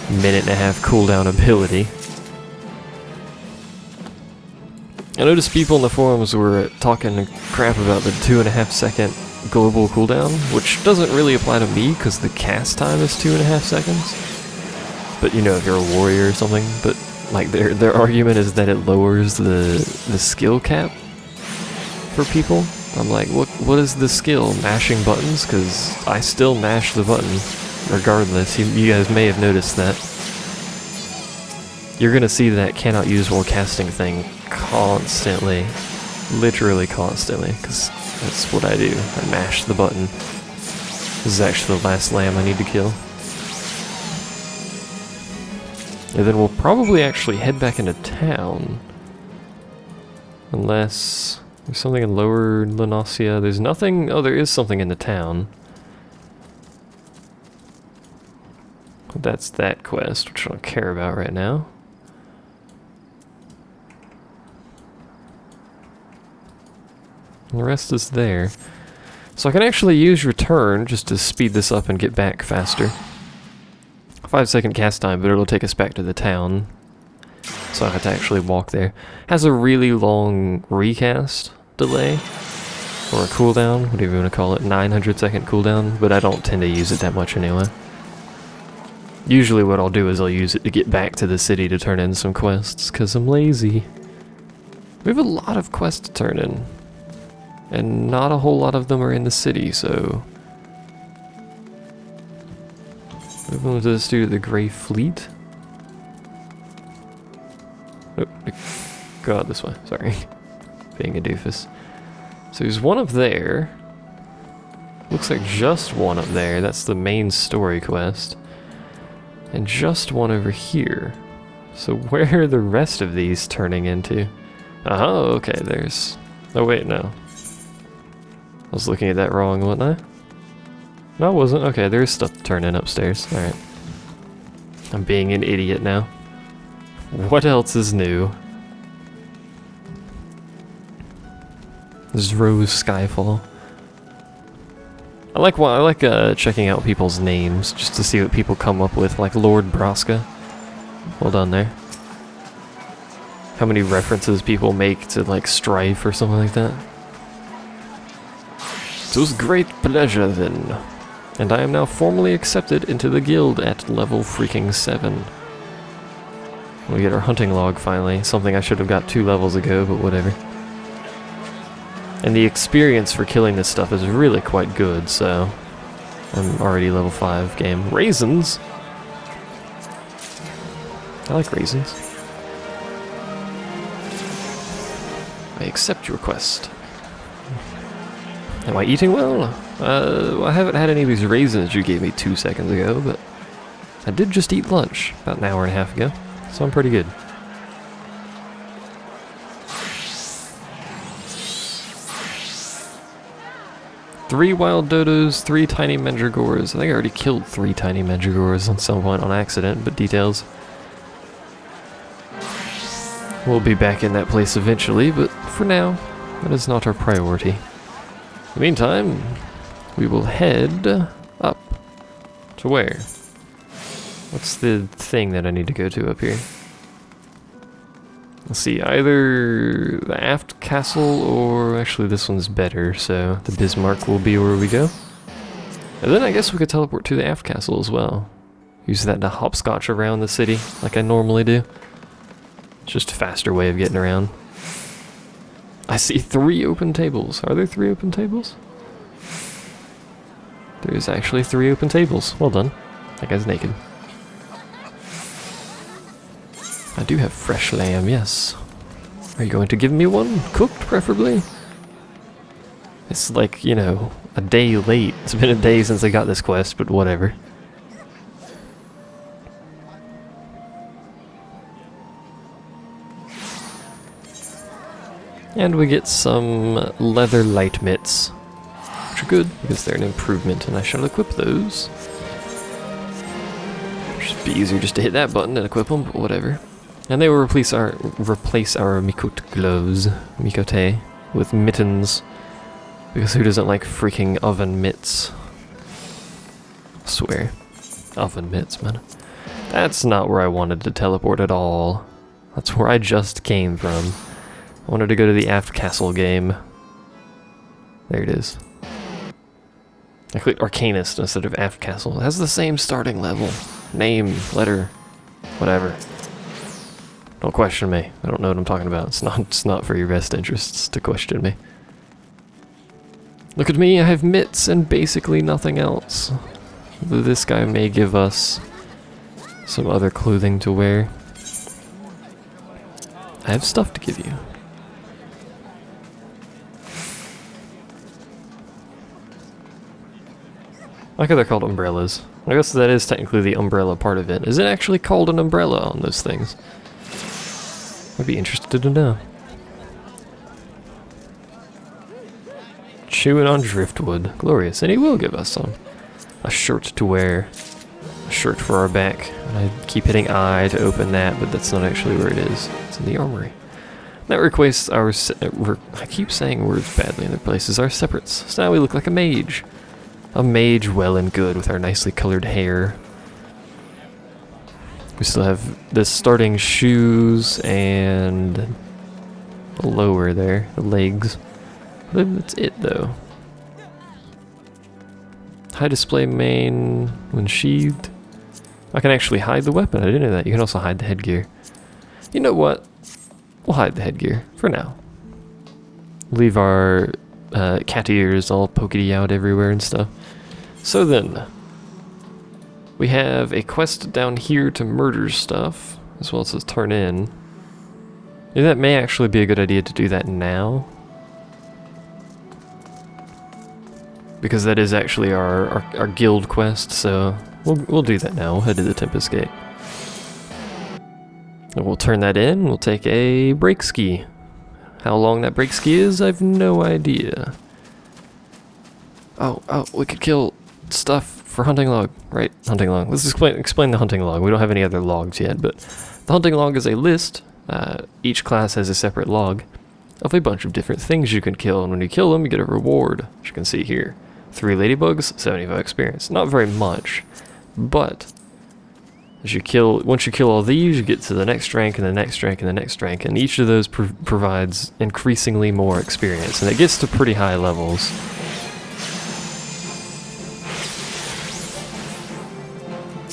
minute-and-a-half cooldown ability. I noticed people in the forums were talking crap about the 2.5 second global cooldown, which doesn't really apply to me because the cast time is 2.5 seconds. But you know, if you're a warrior or something, but like their argument is that it lowers the skill cap for people. I'm like, what is the skill? Mashing buttons? Because I still mash the button regardless. You guys may have noticed that. You're gonna see that cannot use while casting thing constantly, literally constantly, because that's what I do. I mash the button. This is actually the last lamb I need to kill. And then we'll probably actually head back into town. Unless there's something in Lower Lenosia. There's nothing. Oh, there is something in the town. That's that quest, which I don't care about right now. And the rest is there. So I can actually use return just to speed this up and get back faster. 5-second cast time, but it'll take us back to the town. So I have to actually walk there. Has a really long recast delay. Or a cooldown, whatever you want to call it. 900-second cooldown, but I don't tend to use it that much anyway. Usually what I'll do is I'll use it to get back to the city to turn in some quests, because I'm lazy. We have a lot of quests to turn in. And not a whole lot of them are in the city, so... Move on to this dude, the Grey Fleet. Oh, go out this way, sorry. Being a doofus. So there's one up there. Looks like just one up there, that's the main story quest. And just one over here. So where are the rest of these turning into? Oh, okay, there's... Oh wait, no. I was looking at that wrong, wasn't I? No, I wasn't. Okay, there's stuff to turn in upstairs. Alright. I'm being an idiot now. What else is new? There's Rose Skyfall. I like checking out people's names just to see what people come up with, like Lord Braska. Well done there. How many references people make to like Strife or something like that. It was great pleasure then, and I am now formally accepted into the guild at level freaking 7. We get our hunting log finally, something I should have got 2 levels ago, but whatever. And the experience for killing this stuff is really quite good, so I'm already level 5 game. Raisins! I like raisins. I accept your request. Am I eating well? I haven't had any of these raisins you gave me 2 seconds ago, but I did just eat lunch about an hour and a half ago, so I'm pretty good. Three wild dodos, 3 tiny mandragores. I think I already killed 3 tiny mandragores on some point on accident, but details. We'll be back in that place eventually, but for for now, that is not our priority. In the meantime, we will head up. To where? What's the thing that I need to go to up here? Let's see, either the aft castle or actually this one's better, so the Bismarck will be where we go. And then I guess we could teleport to the aft castle as well. Use that to hopscotch around the city like I normally do. It's just a faster way of getting around. I see 3 open tables. Are there 3 open tables? There's actually 3 open tables. Well done. That guy's naked. I do have fresh lamb, yes. Are you going to give me one? Cooked, preferably? It's like, you know, a day late. It's been a day since I got this quest, but whatever. And we get some leather light mitts, which are good because they're an improvement, and I shall equip those. Should be easier just to hit that button and equip them, but whatever. And they will replace our Mikote gloves, Mikote, with mittens, because who doesn't like freaking oven mitts? I swear, oven mitts, man. That's not where I wanted to teleport at all. That's where I just came from. I wanted to go to the aft castle game. There it is. I clicked Arcanist instead of aft castle. It has the same starting level. Name, letter, whatever. Don't question me. I don't know what I'm talking about. It's not for your best interests to question me. Look at me, I have mitts and basically nothing else. This guy may give us some other clothing to wear. I have stuff to give you. I like how they're called umbrellas. I guess that is technically the umbrella part of it. Is it actually called an umbrella on those things? I'd be interested to know. Chewing on driftwood. Glorious. And he will give us some. A shirt to wear. A shirt for our back. And I keep hitting I to open that, but that's not actually where it is. It's in the armory. That requests our... I keep saying words badly in their places. Our separates. So now we look like a mage. A mage well and good with our nicely colored hair. We still have the starting shoes and the lower there, the legs. I believe that's it though. High display main when sheathed. I can actually hide the weapon. I didn't know that. You can also hide the headgear. You know what? We'll hide the headgear for now. Leave our cat ears all pokey out everywhere and stuff. So then, we have a quest down here to murder stuff, as well as to turn in. Yeah, that may actually be a good idea to do that now. Because that is actually our guild quest, so we'll do that now. We'll head to the Tempest Gate. And we'll turn that in, we'll take a break ski. How long that break ski is, I have no idea. Oh, we could kill stuff for hunting log, right? Hunting log. Let's explain the hunting log. We don't have any other logs yet, but the hunting log is a list. Each class has a separate log of a bunch of different things you can kill, and when you kill them, you get a reward, as you can see here. 3 ladybugs, 75 experience. Not very much, but as once you kill all these, you get to the next rank, and the next rank, and the next rank, and each of those provides increasingly more experience, and it gets to pretty high levels.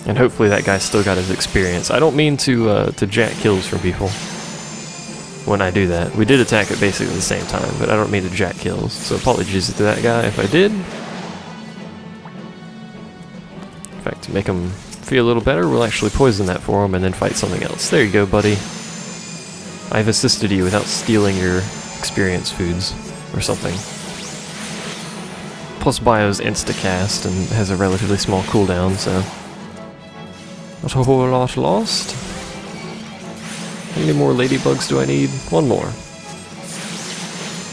And hopefully that guy still got his experience. I don't mean to jack kills from people when I do that. We did attack at basically the same time, but I don't mean to jack kills. So apologies to that guy if I did. In fact, to make him feel a little better, we'll actually poison that for him and then fight something else. There you go, buddy. I've assisted you without stealing your experience foods or something. Plus Bio's insta-cast and has a relatively small cooldown, so... not a whole lot lost. How many more ladybugs do I need? 1 more.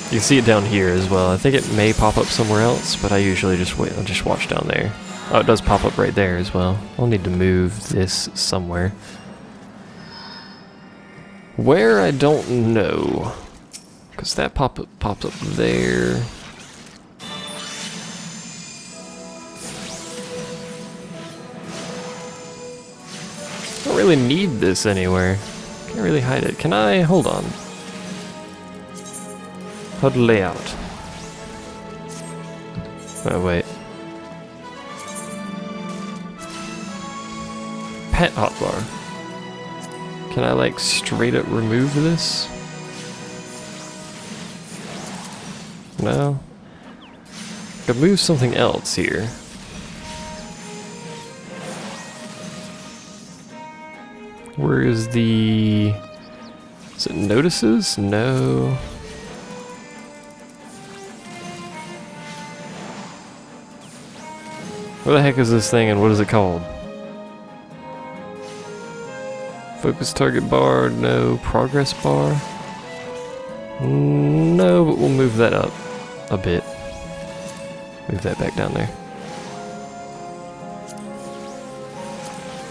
You can see it down here as well. I think it may pop up somewhere else, but I usually just wait. I'll just watch down there. Oh, it does pop up right there as well. I'll need to move this somewhere. Where, I don't know. Because that pops up there. Don't really need this anywhere. Can't really hide it. Can I? Hold on. HUD layout. Oh, wait. Pet hotbar. Can I, like, straight up remove this? No? I could move something else here. Where is the... Is it notices? No. What the heck is this thing and what is it called? Focus target bar, no. Progress bar? No, but we'll move that up a bit. Move that back down there.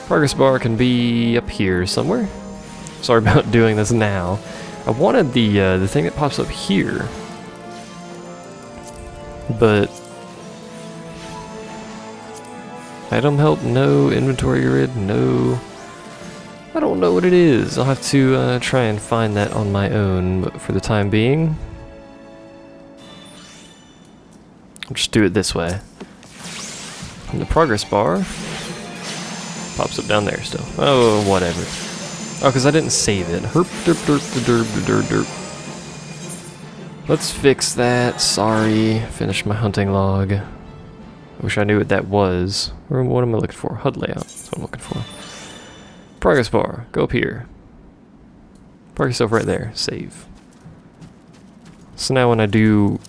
Progress bar can be up here somewhere. Sorry about doing this now. I wanted the thing that pops up here, but item help, no. Inventory grid, no. I don't know what it is. I'll have to try and find that on my own, but for the time being, I'll just do it this way. And the progress bar pops up down there still. Oh, whatever. Oh, because I didn't save it. Herp, derp, derp, derp, derp, derp. Let's fix that. Sorry. Finish my hunting log. I wish I knew what that was. Or what am I looking for? HUD layout. That's what I'm looking for. Progress bar. Go up here. Park yourself right there. Save. So now when I do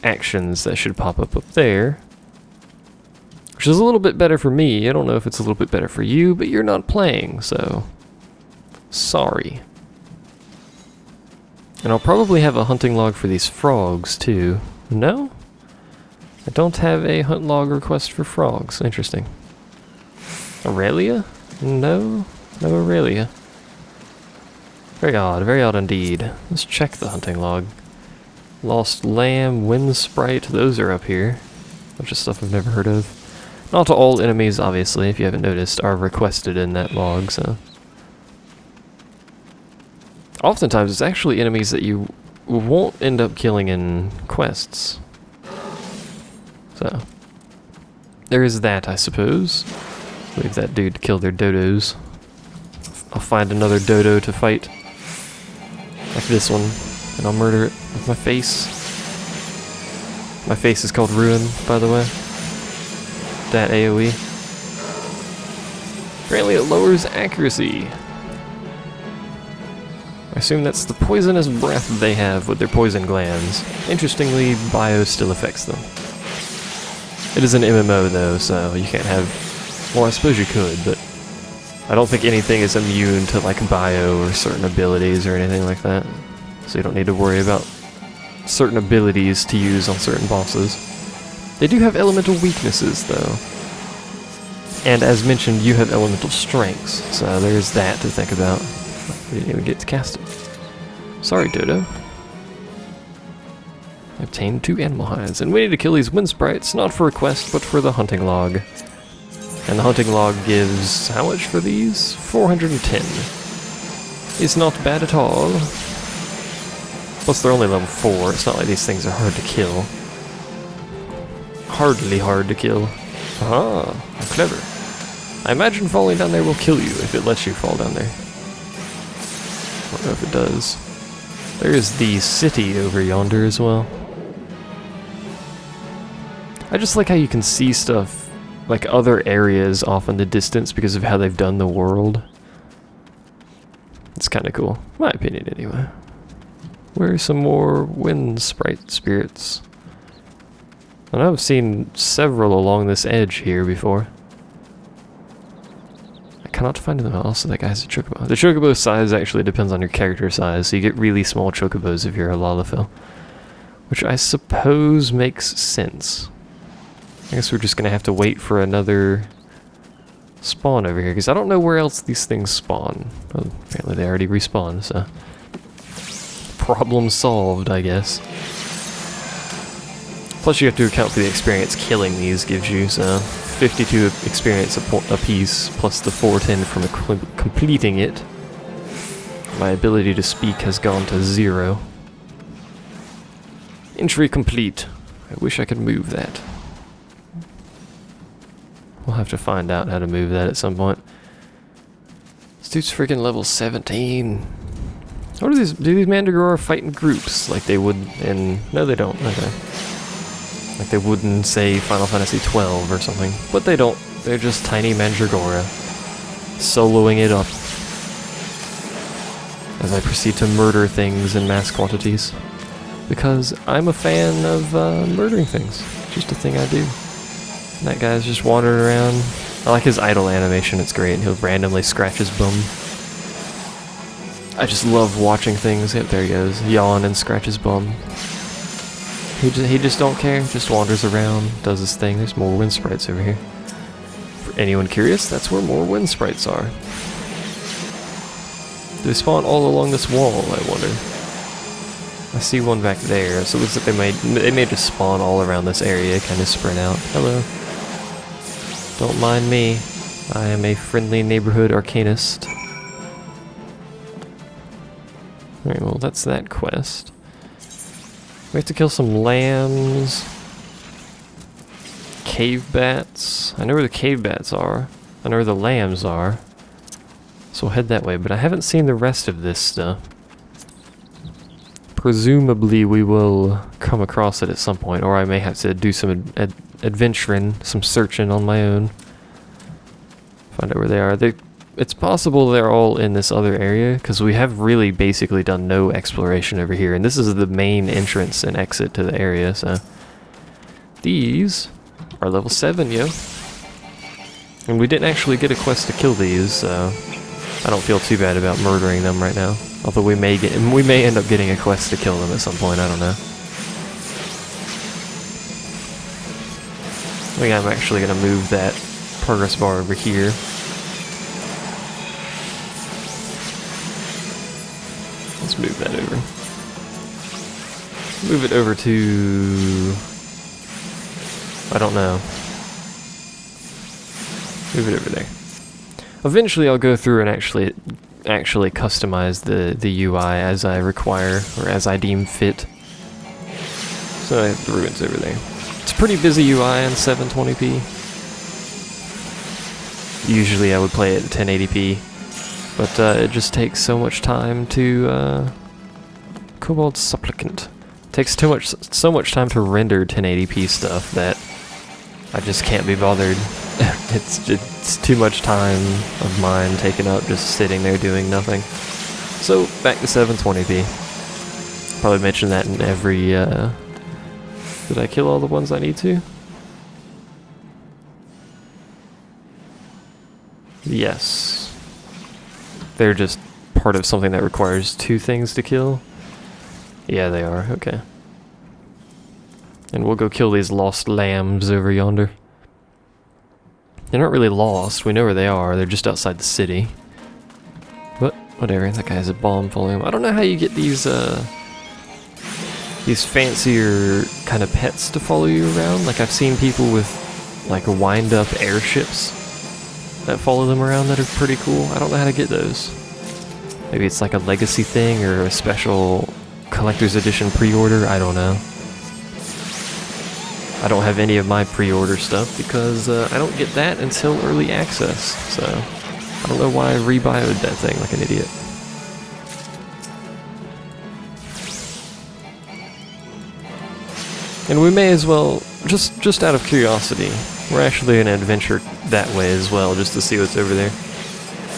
actions, that should pop up there. Which is a little bit better for me. I don't know if it's a little bit better for you, but you're not playing, so... Sorry. And I'll probably have a hunting log for these frogs, too. No? I don't have a hunt log request for frogs. Interesting. Aurelia? No? No Aurelia. Very odd indeed. Let's check the hunting log. Lost lamb, wind sprite, those are up here. Bunch of stuff I've never heard of. Not all enemies, obviously, if you haven't noticed, are requested in that log, so... Oftentimes, it's actually enemies that you won't end up killing in quests. So... There is that, I suppose. Leave that dude to kill their dodos. I'll find another dodo to fight. Like this one. And I'll murder it with my face. My face is called Ruin, by the way. That AoE. Apparently it lowers accuracy. I assume that's the poisonous breath they have with their poison glands. Interestingly, bio still affects them. It is an MMO though, so you can't have... Well, I suppose you could, but... I don't think anything is immune to like bio or certain abilities or anything like that. So you don't need to worry about certain abilities to use on certain bosses. They do have elemental weaknesses, though. And as mentioned, you have elemental strengths, so there's that to think about. We didn't even get to cast it. Sorry, Dodo. I obtained 2 animal hides, and we need to kill these wind sprites, not for a quest, but for the hunting log. And the hunting log gives how much for these? 410. It's not bad at all. Plus they're only level 4, it's not like these things are hard to kill. Hardly hard to kill. Ah, clever. I imagine falling down there will kill you if it lets you fall down there. I don't know if it does. There is the city over yonder as well. I just like how you can see stuff, like other areas off in the distance because of how they've done the world. It's kind of cool, in my opinion anyway. Where's some more wind sprite spirits? I know I've seen several along this edge here before. I cannot find them. Also, that guy has a chocobo. The chocobo size actually depends on your character size, so you get really small chocobos if you're a Lalafell. Which I suppose makes sense. I guess we're just gonna have to wait for another spawn over here, because I don't know where else these things spawn. Well, apparently they already respawned, so... Problem solved, I guess. Plus you have to account for the experience killing these gives you, so 52 experience a piece, plus the 410 from completing it. My ability to speak has gone to 0. Entry complete. I wish I could move that. We'll have to find out how to move that at some point. This dude's freaking level 17. What are these? Do these Mandragora fight in groups like they would in... No, they don't. Okay. Like they would in, say, Final Fantasy XII or something. But they don't. They're just tiny Mandragora. Soloing it up. As I proceed to murder things in mass quantities. Because I'm a fan of murdering things. Just a thing I do. And that guy's just wandering around. I like his idle animation, it's great. He'll randomly scratch his bum. I just love watching things. Yep, there he goes. Yawn and scratch his bum. He just don't care, just wanders around, does his thing. There's more wind sprites over here. For anyone curious, that's where more wind sprites are. They spawn all along this wall, I wonder. I see one back there, so it looks like they may just spawn all around this area, kind of spread out. Hello. Don't mind me. I am a friendly neighborhood arcanist. Alright, well that's that quest. We have to kill some lambs. Cave bats. I know where the cave bats are. I know where the lambs are. So we'll head that way, but I haven't seen the rest of this stuff. Presumably we will come across it at some point, or I may have to do some adventuring, some searching on my own. Find out where they are. It's possible they're all in this other area, because we have really basically done no exploration over here, and this is the main entrance and exit to the area, so... These are level 7, yo. And we didn't actually get a quest to kill these, so... I don't feel too bad about murdering them right now. Although we may end up getting a quest to kill them at some point, I don't know. I think I'm actually going to move that progress bar over here. Let's move that over. Move it over to... I don't know. Move it over there. Eventually I'll go through and actually customize the UI as I require, or as I deem fit. So I have the ruins over there. It's a pretty busy UI on 720p. Usually I would play it at 1080p, but it just takes so much time to... Cobalt Supplicant. It takes so much time to render 1080p stuff that I just can't be bothered. It's too much time of mine taken up just sitting there doing nothing. So, back to 720p. Probably mention that in every, Did I kill all the ones I need to? Yes. They're just part of something that requires 2 things to kill? Yeah, they are. Okay. And we'll go kill these lost lambs over yonder. They're not really lost, we know where they are, they're just outside the city. But, whatever, that guy has a bomb following him. I don't know how you get these fancier kind of pets to follow you around. Like, I've seen people with, like, wind-up airships that follow them around that are pretty cool. I don't know how to get those. Maybe it's like a legacy thing, or a special collector's edition pre-order, I don't know. I don't have any of my pre-order stuff because I don't get that until early access, so I don't know why I rebioed that thing like an idiot. And we may as well, just out of curiosity, we're actually going to adventure that way as well, just to see what's over there.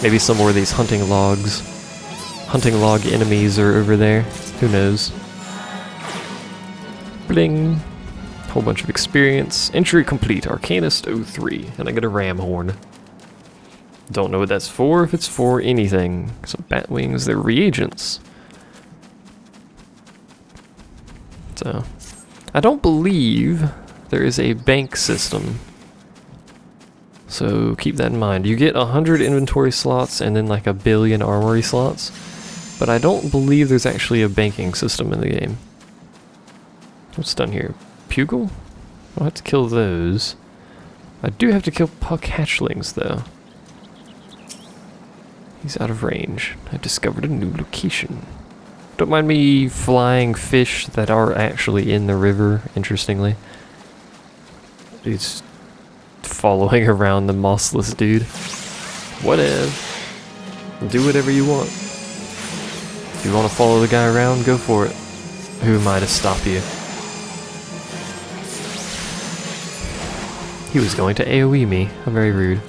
Maybe some more of these hunting log enemies are over there, who knows. Bling! Whole bunch of experience. Entry complete, Arcanist 03, and I get a ram horn. Don't know what that's for, if it's for anything. Some bat wings, they're reagents. So, I don't believe there is a bank system. So keep that in mind. You get 100 inventory slots and then like 1 billion armory slots. but I don't believe there's actually a banking system in the game. What's done here? Pugil? I'll have to kill those. I do have to kill puck hatchlings, though. He's out of range. I discovered a new location. Don't mind me flying fish that are actually in the river, interestingly. He's following around the mossless dude. Whatever. Do whatever you want. If you want to follow the guy around, go for it. Who am I to stop you? He was going to AoE me. How very rude.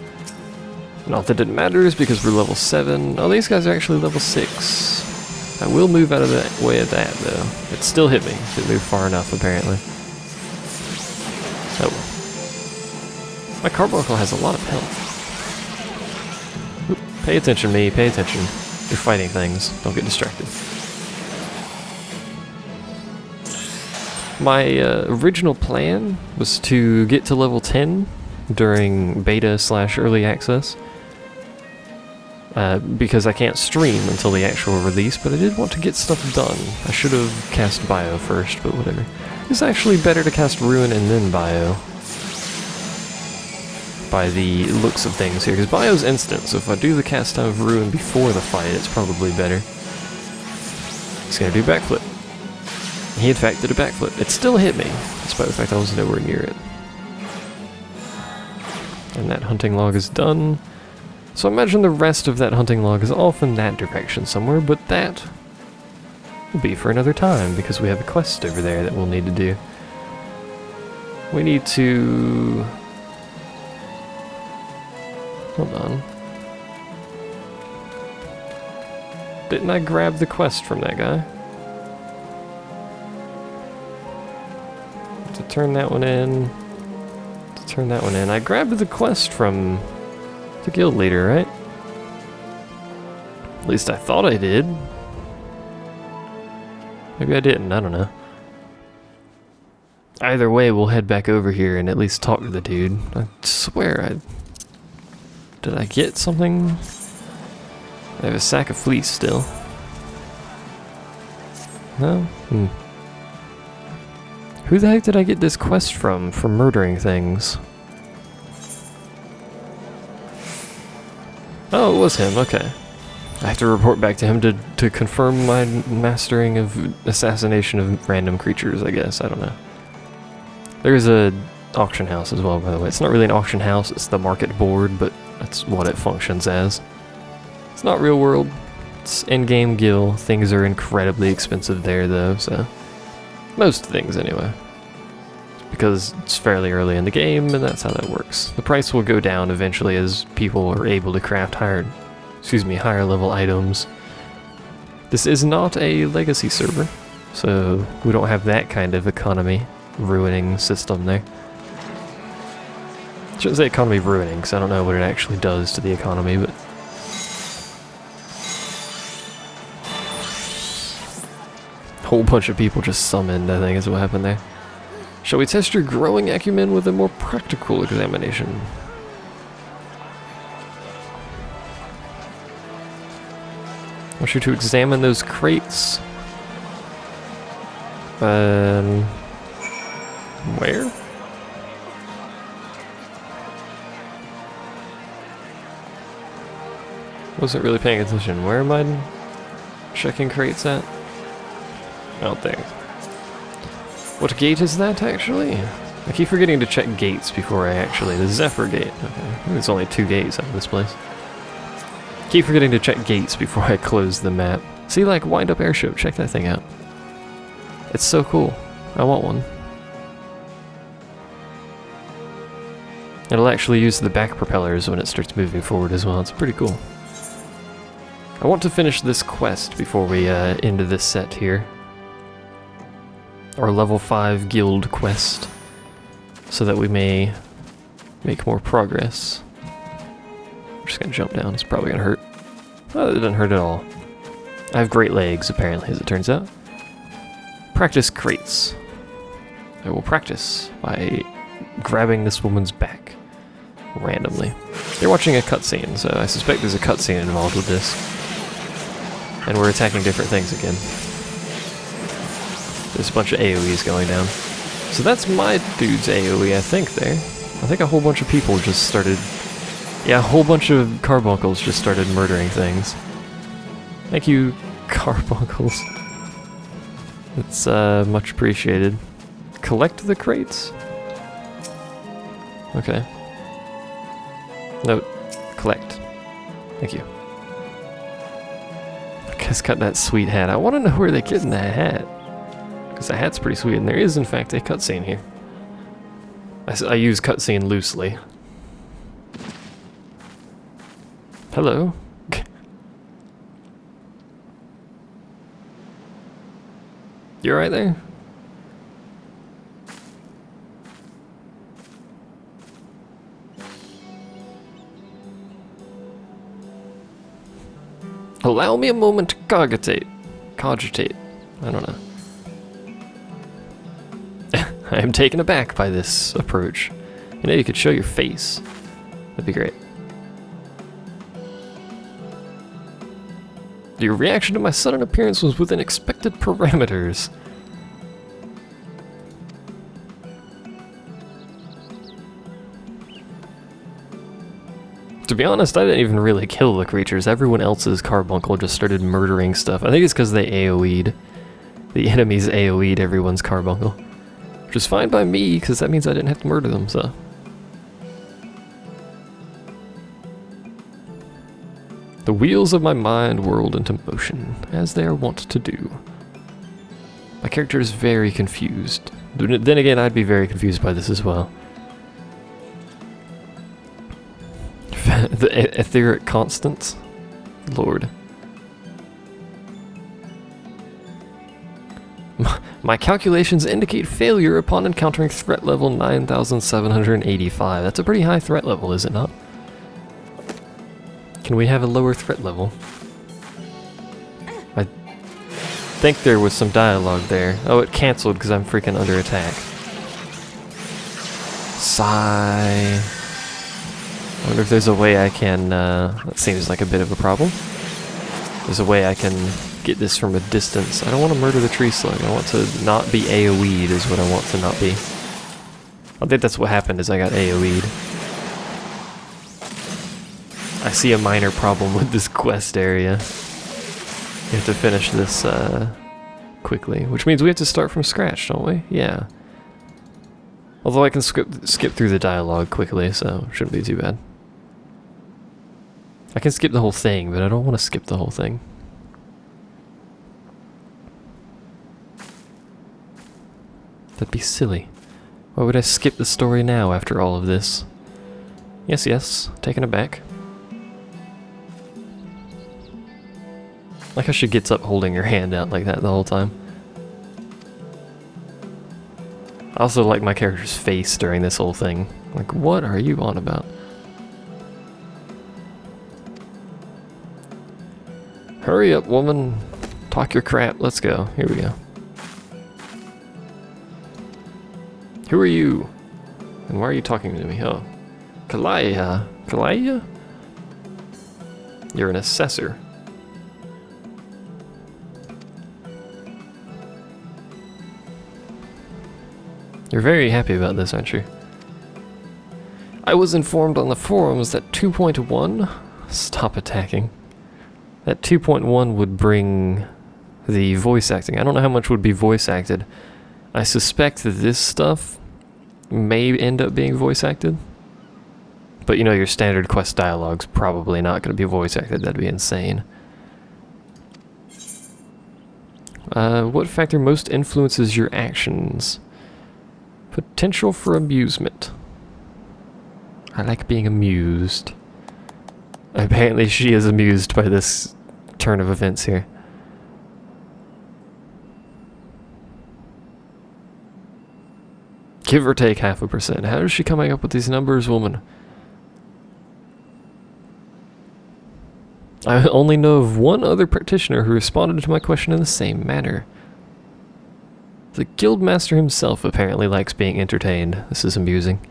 Not that it matters because we're level 7. Oh, these guys are actually level 6. I will move out of the way of that, though. It still hit me. Didn't move far enough, apparently. Oh. My carbuncle has a lot of health. Oop, pay attention, me. Pay attention. You're fighting things. Don't get distracted. My original plan was to get to level 10 during beta/early access. Because I can't stream until the actual release, but I did want to get stuff done. I should have cast Bio first, but whatever. It's actually better to cast Ruin and then Bio. By the looks of things here, because Bio's instant, so if I do the cast time of Ruin before the fight, it's probably better. He's gonna do backflip. He in fact did a backflip. It still hit me, despite the fact I was nowhere near it. And that hunting log is done. So I imagine the rest of that hunting log is off in that direction somewhere, but that will be for another time, because we have a quest over there that we'll need to do. We need to... Hold on. Didn't I grab the quest from that guy? To turn that one in. To turn that one in. I grabbed the quest from the guild leader, right? At least I thought I did. Maybe I didn't, I don't know. Either way, we'll head back over here and at least talk to the dude. I swear did I get something? I have a sack of fleece still. No? Who the heck did I get this quest from for murdering things? Oh, it was him, okay. I have to report back to him to confirm my mastering of assassination of random creatures, I guess. I don't know. There's a auction house as well, by the way. It's not really an auction house, it's the market board, but that's what it functions as. It's not real world. It's in-game gil. Things are incredibly expensive there, though, so... Most things, anyway. Because it's fairly early in the game, and that's how that works. The price will go down eventually as people are able to craft higher level items. This is not a legacy server, so we don't have that kind of economy ruining system there. I shouldn't say economy ruining, because I don't know what it actually does to the economy, but... Whole bunch of people just summoned, I think is what happened there. Shall we test your growing acumen with a more practical examination? I want you to examine those crates. Where? Wasn't really paying attention. Where am I checking crates at? Out there. What gate is that, actually? I keep forgetting to check gates before I actually... The Zephyr gate. Okay. There's only 2 gates out of this place. Keep forgetting to check gates before I close the map. See, like, wind up airship. Check that thing out. It's so cool. I want one. It'll actually use the back propellers when it starts moving forward as well. It's pretty cool. I want to finish this quest before we end this set here. Our level 5 guild quest. So that we may make more progress. I'm just gonna jump down. It's probably gonna hurt. Oh, it doesn't hurt at all. I have great legs, apparently, as it turns out. Practice crates. I will practice by grabbing this woman's back randomly. They're watching a cutscene, so I suspect there's a cutscene involved with this. And we're attacking different things again. There's a bunch of AoEs going down. So that's my dude's AoE, I think, there. I think a whole bunch of people just started... Yeah, a whole bunch of carbuncles just started murdering things. Thank you, carbuncles. It's much appreciated. Collect the crates? Okay. Note. Collect. Thank you. Guys got that sweet hat. I want to know where they're getting that hat. Because the hat's pretty sweet, and there is, in fact, a cutscene here. I use cutscene loosely. Hello? You right there? Allow me a moment to cogitate. Cogitate. I don't know. I am taken aback by this approach. You know, you could show your face. That'd be great. Your reaction to my sudden appearance was within expected parameters. To be honest, I didn't even really kill the creatures. Everyone else's carbuncle just started murdering stuff. I think it's because they AoE'd. The enemies AoE'd everyone's carbuncle. Which is fine by me, because that means I didn't have to murder them, so... The wheels of my mind whirled into motion, as they are wont to do. My character is very confused. Then again, I'd be very confused by this as well. The etheric constants? Lord. My calculations indicate failure upon encountering threat level 9,785. That's a pretty high threat level, is it not? Can we have a lower threat level? I think there was some dialogue there. Oh, it canceled because I'm freaking under attack. Sigh. I wonder if there's a way I can, that seems like a bit of a problem. There's a way I can get this from a distance. I don't want to murder the tree slug. I want to not be AoE'd is what I want to not be. I think that's what happened is I got AoE'd. I see a minor problem with this quest area. We have to finish this quickly, which means we have to start from scratch, don't we? Yeah. Although I can skip through the dialogue quickly, so it shouldn't be too bad. I can skip the whole thing, but I don't want to skip the whole thing. That'd be silly. Why would I skip the story now after all of this? Yes, yes, taken aback. Like how she gets up holding her hand out like that the whole time. I also like my character's face during this whole thing. Like, what are you on about? Hurry up, woman. Talk your crap. Let's go. Here we go. Who are you? And why are you talking to me? Oh. Kalaya. Kalaya? You're an assessor. You're very happy about this, aren't you? I was informed on the forums that 2.1... Stop attacking. That 2.1 would bring the voice acting. I don't know how much would be voice acted. I suspect that this stuff may end up being voice acted. But you know, your standard quest dialogue's probably not going to be voice acted. That'd be insane. What factor most influences your actions? Potential for amusement. I like being amused. Apparently she is amused by this turn of events here. Give or take 0.5%. How is she coming up with these numbers, woman? I only know of one other practitioner who responded to my question in the same manner. The guildmaster himself apparently likes being entertained. This is amusing.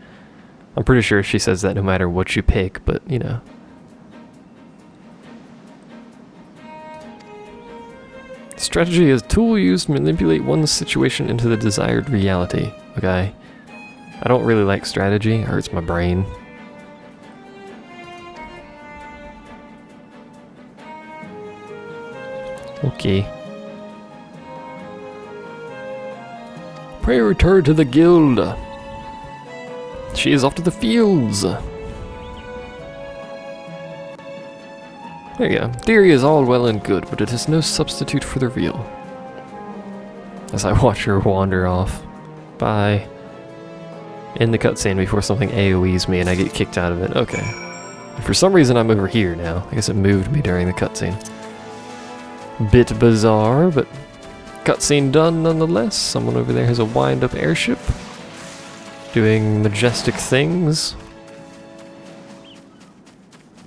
I'm pretty sure she says that no matter what you pick, but you know. Strategy is a tool used to manipulate one's situation into the desired reality. Okay. I don't really like strategy. It hurts my brain. Okay. Pray return to the guild. She is off to the fields. There you go. Theory is all well and good, but it is no substitute for the real. As I watch her wander off. Bye. End the cutscene before something AoEs me and I get kicked out of it. Okay. And for some reason I'm over here now. I guess it moved me during the cutscene. Bit bizarre, but cutscene done nonetheless. Someone over there has a wind-up airship. Doing majestic things.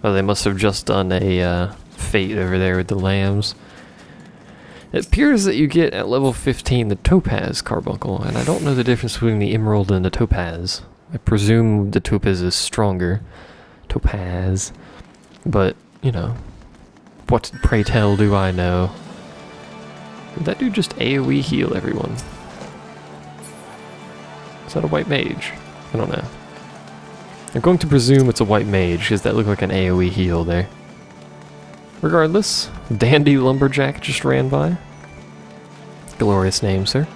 Oh, they must have just done a fate over there with the lambs. It appears that you get at level 15 the topaz carbuncle, and I don't know the difference between the emerald and the topaz. I presume the topaz is stronger. Topaz. But, you know, what pray tell do I know? Did that dude just AoE heal everyone? Is that a white mage? I don't know. I'm going to presume it's a white mage, because that looked like an AoE heal there. Regardless, Dandy Lumberjack just ran by. Glorious name, sir.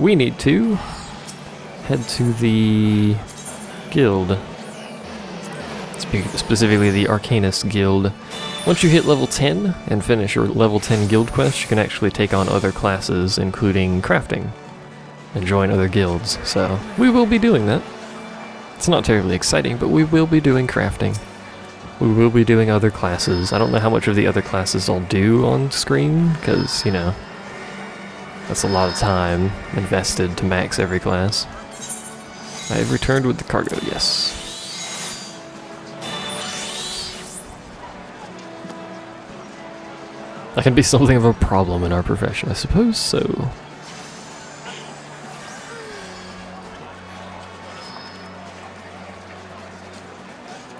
We need to head to the guild. Specifically the Arcanist Guild. Once you hit level 10 and finish your level 10 guild quest, you can actually take on other classes, including crafting, and join other guilds. So, we will be doing that. It's not terribly exciting, but we will be doing crafting. We will be doing other classes. I don't know how much of the other classes I'll do on screen, because, you know, that's a lot of time invested to max every class. I have returned with the cargo, yes. That can be something of a problem in our profession, I suppose so.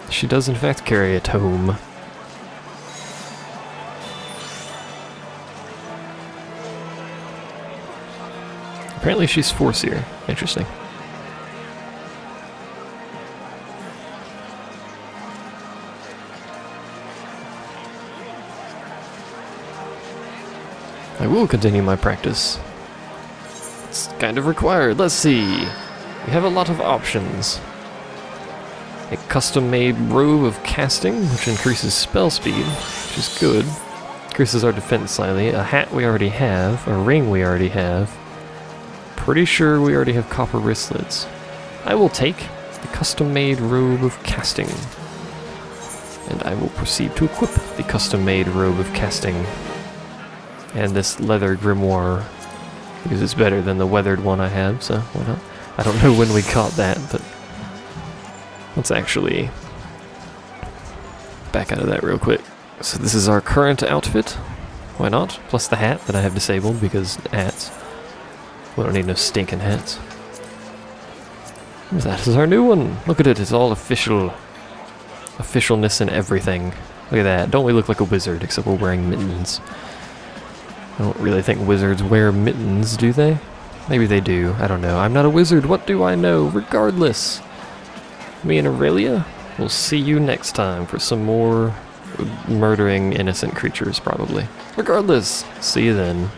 She does in fact carry a tome. Apparently she's Forcier. Interesting. I will continue my practice. It's kind of required. Let's see. We have a lot of options. A custom-made robe of casting, which increases spell speed, which is good. Increases our defense slightly. A hat we already have. A ring we already have. Pretty sure we already have copper wristlets. I will take the custom-made robe of casting. And I will proceed to equip the custom-made robe of casting. And this leather grimoire, because it's better than the weathered one I had, so why not? I don't know when we caught that, but let's actually back out of that real quick. So this is our current outfit. Why not? Plus the hat that I have disabled because hats. We don't need no stinking hats. That is our new one. Look at it. It's all official. Officialness and everything. Look at that. Don't we look like a wizard except we're wearing mittens? I don't really think wizards wear mittens, do they? Maybe they do. I don't know. I'm not a wizard. What do I know? Regardless. Me and Aurelia will see you next time for some more murdering innocent creatures, probably. Regardless, see you then.